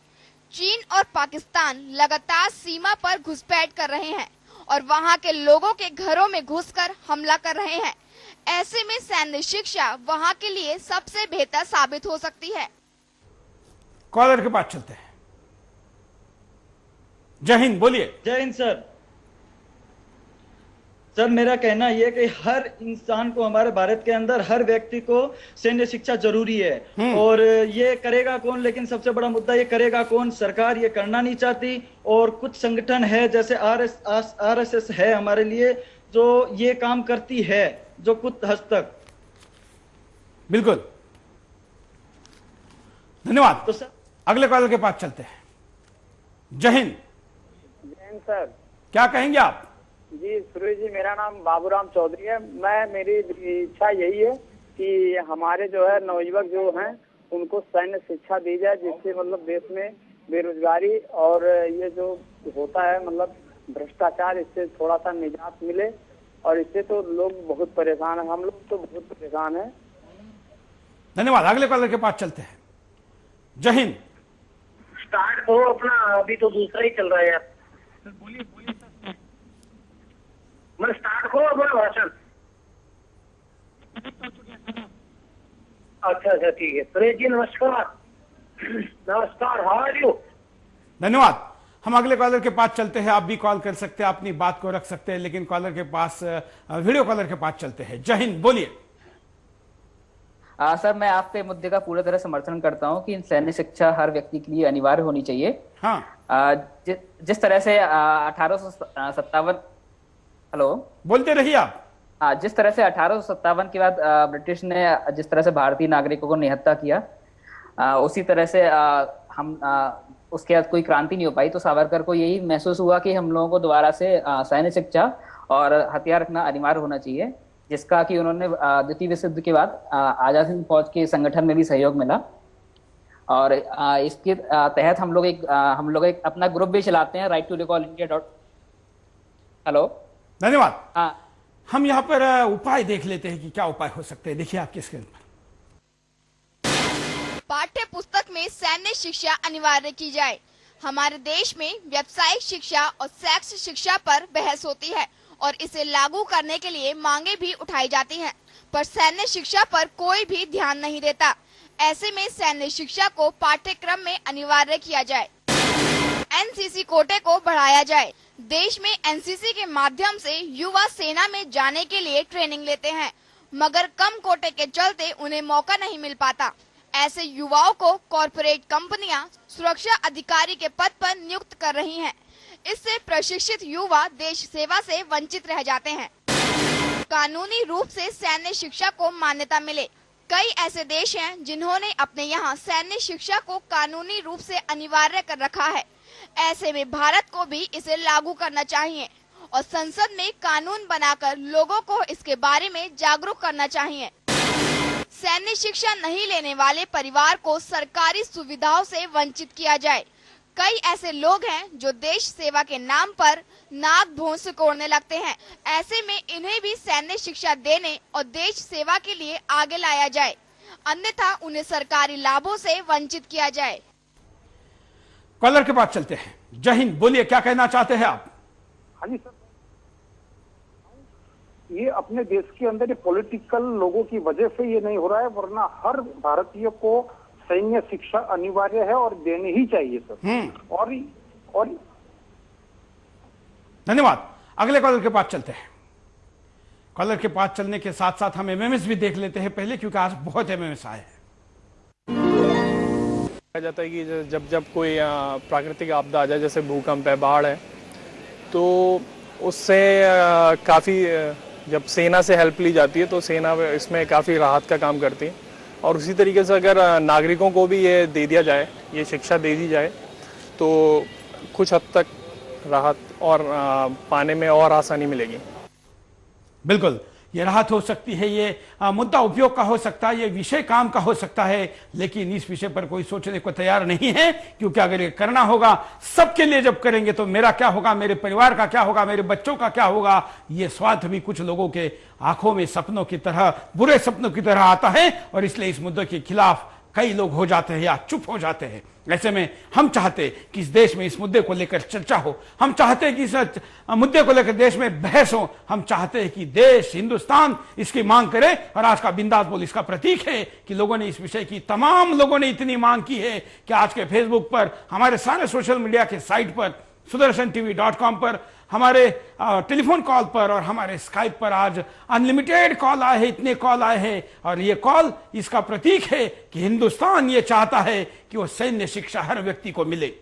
चीन और पाकिस्तान लगातार सीमा पर घुसपैठ कर रहे हैं और वहां के लोगों के घरों में घुसकर हमला कर रहे हैं। ऐसे में सैन्य शिक्षा वहां के लिए सबसे बेहतर साबित हो सकती है। कॉलर के पास चलते हैं। जय हिंद, बोलिए। जय हिंद सर। सर मेरा कहना यह कि हर इंसान को, हमारे भारत के अंदर हर व्यक्ति को सैन्य शिक्षा जरूरी है। और ये करेगा कौन, लेकिन सबसे बड़ा मुद्दा ये करेगा कौन। सरकार ये करना नहीं चाहती और कुछ संगठन है जैसे आरएसएस है हमारे लिए जो ये काम करती है, जो कुछ हद तक। बिल्कुल। धन्यवाद। तो सर अगले कॉलर के पास चलते हैं। जय हिंद। जैन सर। क्या कहेंगे आप? जी सूरज जी, मेरा नाम बाबूराम चौधरी है। मेरी इच्छा यही है कि हमारे जो है नवयुवक जो हैं उनको सैन्य शिक्षा दी जाए, जिससे मतलब देश में बेरोजगारी और ये जो होता है मतलब भ्रष्टाचार, इससे थोड़ा सा निजात मिले। और इससे तो लोग बहुत परेशान हैं, हम लोग तो बहुत परेशान हैं। धन्यवाद। अगले कॉलर के पास चलते हैं। जय हिंद। स्टार्ट हो अपना, अभी तो दूसरा ही चल रहा है यार। बोलिए मैं स्टार्ट हो अपना भाषण। अच्छा ठीक है। सुरेश जी नमस्कार। नमस्कार, हाउ आर यू? धन्यवाद। हम अगले कॉलर के पास चलते हैं। आप भी कॉल कर सकते हैं, अपनी बात को रख सकते हैं, लेकिन कॉलर के पास वीडियो कॉलर के पास चलते हैं। जय हिंद, बोलिए। सर, मैं आपके मुद्दे का पूरी तरह समर्थन करता हूं कि सैन्य शिक्षा हर व्यक्ति के लिए अनिवार्य होनी चाहिए। हाँ। जिस तरह से 1857 हेलो बोलते रहिए आप। जिस तरह से 1857 के बाद ब्रिटिश ने जिस तरह से भारतीय नागरिकों को निहत्था किया, उसी तरह से हम उसके बाद कोई क्रांति नहीं हो पाई। तो सावरकर को यही महसूस हुआ कि हम लोगों को दोबारा से सैन्य शिक्षा और हथियार रखना अनिवार्य होना चाहिए, जिसका कि उन्होंने द्वितीय विश्व युद्ध के बाद आजाद हिंद फौज के संगठन में भी सहयोग मिला। और इसके तहत हम लोग एक अपना ग्रुप भी चलाते हैं, right to recall India. Hello, धन्यवाद। हाँ, हम यहाँ पर उपाय देख लेते हैं कि क्या उपाय हो सकते हैं। देखिए आपके स्क्रीन पर। पाठ्य पुस्तक में सैन्य शिक्षा अनिवार्य की जाए। हमारे देश में व्यावसायिक शिक्षा और सेक्स शिक्षा पर बहस होती है और इसे लागू करने के लिए मांगे भी उठाई जाती हैं, पर सैन्य शिक्षा पर कोई भी ध्यान नहीं देता। ऐसे में सैन्य शिक्षा को पाठ्यक्रम में अनिवार्य किया जाए। एनसीसी कोटे को बढ़ाया जाए। देश में एनसीसी के माध्यम से युवा सेना में जाने के लिए ट्रेनिंग लेते हैं, मगर कम कोटे के चलते उन्हें मौका नहीं मिल पाता। ऐसे युवाओं को कॉरपोरेट कंपनियां सुरक्षा अधिकारी के पद पर नियुक्त कर रही हैं। इससे प्रशिक्षित युवा देश सेवा से वंचित रह जाते हैं। कानूनी रूप से सैन्य शिक्षा को मान्यता मिले। कई ऐसे देश हैं जिन्होंने अपने यहाँ सैन्य शिक्षा को कानूनी रूप से अनिवार्य कर रखा है। ऐसे में भारत को भी इसे लागू करना चाहिए और संसद में कानून बनाकर लोगों को इसके बारे में जागरूक करना चाहिए। सैन्य शिक्षा नहीं लेने वाले परिवार को सरकारी सुविधाओं से वंचित किया जाए। कई ऐसे लोग हैं जो देश सेवा के नाम पर नाक भौं सिकोड़ने लगते हैं। ऐसे में इन्हें भी सैन्य शिक्षा देने और देश सेवा के लिए आगे लाया जाए, अन्यथा उन्हें सरकारी लाभों से वंचित किया जाए। कॉलर के पास चलते हैं। जय हिंद, बोलिए, क्या कहना चाहते हैं आप? हाँ जी सर, ये अपने देश के अंदर ये पॉलिटिकल लोगों की वजह से ये नहीं हो रहा है, वरना हर भारतीय को सैन्य शिक्षा अनिवार्य है और देनी ही चाहिए सर। और धन्यवाद। अगले कॉलर के पास चलते हैं। कॉलर के पास चलने के साथ साथ हम एमएमएस भी देख लेते हैं पहले, क्योंकि आज बहुत एमएमएस आए हैं। कहा जाता है कि जब जब कोई प्राकृतिक आपदा आ जाए, जैसे भूकंप है, बाढ़ है, तो उससे काफ़ी जब सेना से हेल्प ली जाती है तो सेना इसमें काफ़ी राहत का काम करती है। और उसी तरीके से अगर नागरिकों को भी ये दे दिया जाए, ये शिक्षा दे दी जाए, तो कुछ हद तक राहत और पाने में और आसानी मिलेगी। बिल्कुल, ये राहत हो सकती है, ये मुद्दा उपयोग का हो सकता है, ये विषय काम का हो सकता है, लेकिन इस विषय पर कोई सोचने को तैयार नहीं है। क्योंकि अगर ये करना होगा सबके लिए, जब करेंगे तो मेरा क्या होगा, मेरे परिवार का क्या होगा, मेरे बच्चों का क्या होगा, ये स्वार्थ भी कुछ लोगों के आंखों में सपनों की तरह, बुरे सपनों की तरह आता है, और इसलिए इस मुद्दे के खिलाफ कई लोग हो जाते हैं या चुप हो जाते हैं। ऐसे में हम चाहते कि इस देश में इस मुद्दे को लेकर चर्चा हो, हम चाहते हैं कि इस मुद्दे को लेकर देश में बहस हो, हम चाहते हैं कि देश, हिंदुस्तान इसकी मांग करे। और आज का बिंदास बोल इसका प्रतीक है कि लोगों ने इस विषय की, तमाम लोगों ने इतनी मांग की है कि आज के फेसबुक पर, हमारे सारे सोशल मीडिया के साइट पर, sudarshan.tv.com पर, हमारे टेलीफोन कॉल पर और हमारे स्काइप पर आज अनलिमिटेड कॉल आए हैं, इतने कॉल आए हैं। और ये कॉल इसका प्रतीक है कि हिंदुस्तान ये चाहता है कि वो सैन्य शिक्षा हर व्यक्ति को मिले।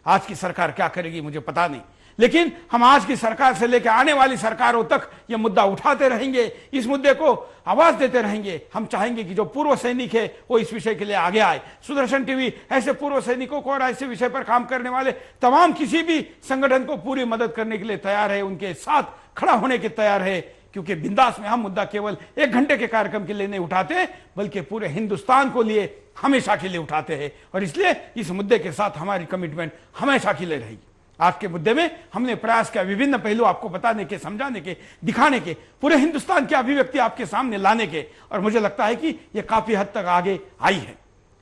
आज की सरकार क्या करेगी मुझे पता नहीं, लेकिन हम आज की सरकार से लेकर आने वाली सरकारों तक यह मुद्दा उठाते रहेंगे, इस मुद्दे को आवाज देते रहेंगे। हम चाहेंगे कि जो पूर्व सैनिक है वो इस विषय के लिए आगे आए। सुदर्शन टीवी ऐसे पूर्व सैनिकों को और ऐसे विषय पर काम करने वाले तमाम किसी भी संगठन को पूरी मदद करने के लिए तैयार है, उनके साथ खड़ा होने के तैयार है, क्योंकि बिंदास में हम मुद्दा केवल 1 घंटे के कार्यक्रम के लिए नहीं उठाते, बल्कि पूरे हिंदुस्तान को लिए हमेशा के लिए उठाते हैं। और इसलिए इस मुद्दे के साथ हमारी कमिटमेंट हमेशा के लिए रहेगी। आज के मुद्दे में हमने प्रयास किया विभिन्न पहलू आपको बताने के, समझाने के, दिखाने के, पूरे हिंदुस्तान की अभिव्यक्ति आपके सामने लाने के, और मुझे लगता है कि यह काफी हद तक आगे आई है।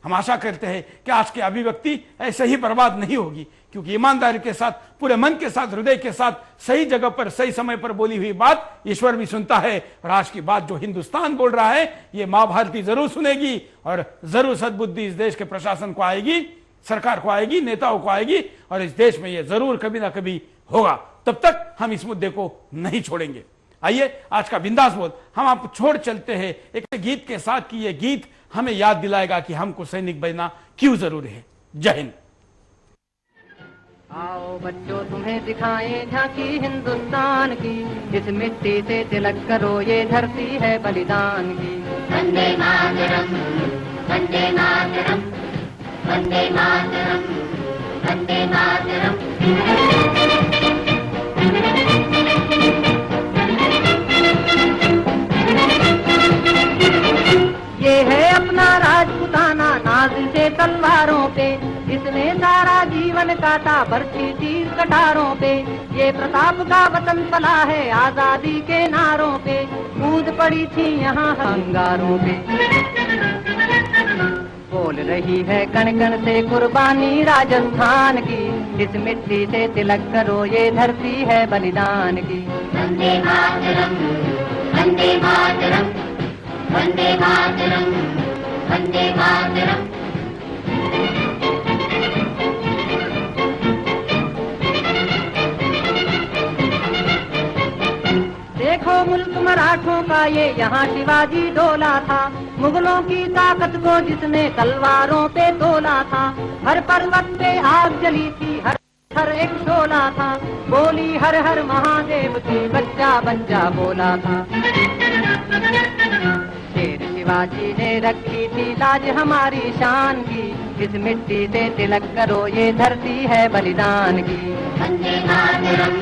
हम आशा करते हैं कि आज की अभिव्यक्ति ऐसे ही बर्बाद नहीं होगी, क्योंकि ईमानदारी के साथ, पूरे मन के साथ, हृदय के साथ, सही जगह पर, सही समय पर बोली हुई बात ईश्वर भी सुनता है। और आज की बात जो हिंदुस्तान बोल रहा है, ये मां भारती जरूर सुनेगी और जरूर सद्बुद्धि इस देश के प्रशासन को आएगी, सरकार को आएगी, नेताओं को आएगी, और इस देश में ये जरूर कभी ना कभी होगा। तब तक हम इस मुद्दे को नहीं छोड़ेंगे। आइए आज का बिंदास बोल हम आप छोड़ चलते हैं एक गीत के साथ, कि ये गीत हमें याद दिलाएगा कि हमको सैनिक बनना क्यों जरूरी है। जय हिंद। आओ बच्चों तुम्हें दिखाएं झांकी हिंदुस्तान की, इस मिट्टी से तिलक करो ये धरती है बलिदान की। वंदे मातरम, वंदे मातरम, वंदे मातरम, वंदे मातरम। ये है अपना राजपुताना नाज से तलवारों पे, इसने सारा जीवन काटा बरछी तीर कटारों पे। ये प्रताप का वतन पला है आजादी के नारों पे, कूद पड़ी थी यहाँ अंगारों पे। बोल रही है कण कण से कुर्बानी राजस्थान की, इस मिट्टी से तिलक करो ये धरती है बलिदान की। वंदे मातरम, वंदे मातरम, वंदे मातरम, वंदे मातरम। देखो मुल्क मराठों का ये यहाँ शिवाजी डोला था, मुगलों की ताकत को जिसने तलवारों पे तोला था। हर पर्वत पे आग जली थी, हर एक शोला था, बोली हर हर महादेव की, बच्चा बच्चा बोला था। शेर शिवाजी ने रखी थी लाज हमारी शान की, इस मिट्टी से तिलक करो ये धरती है बलिदान की। वंदे मातरम,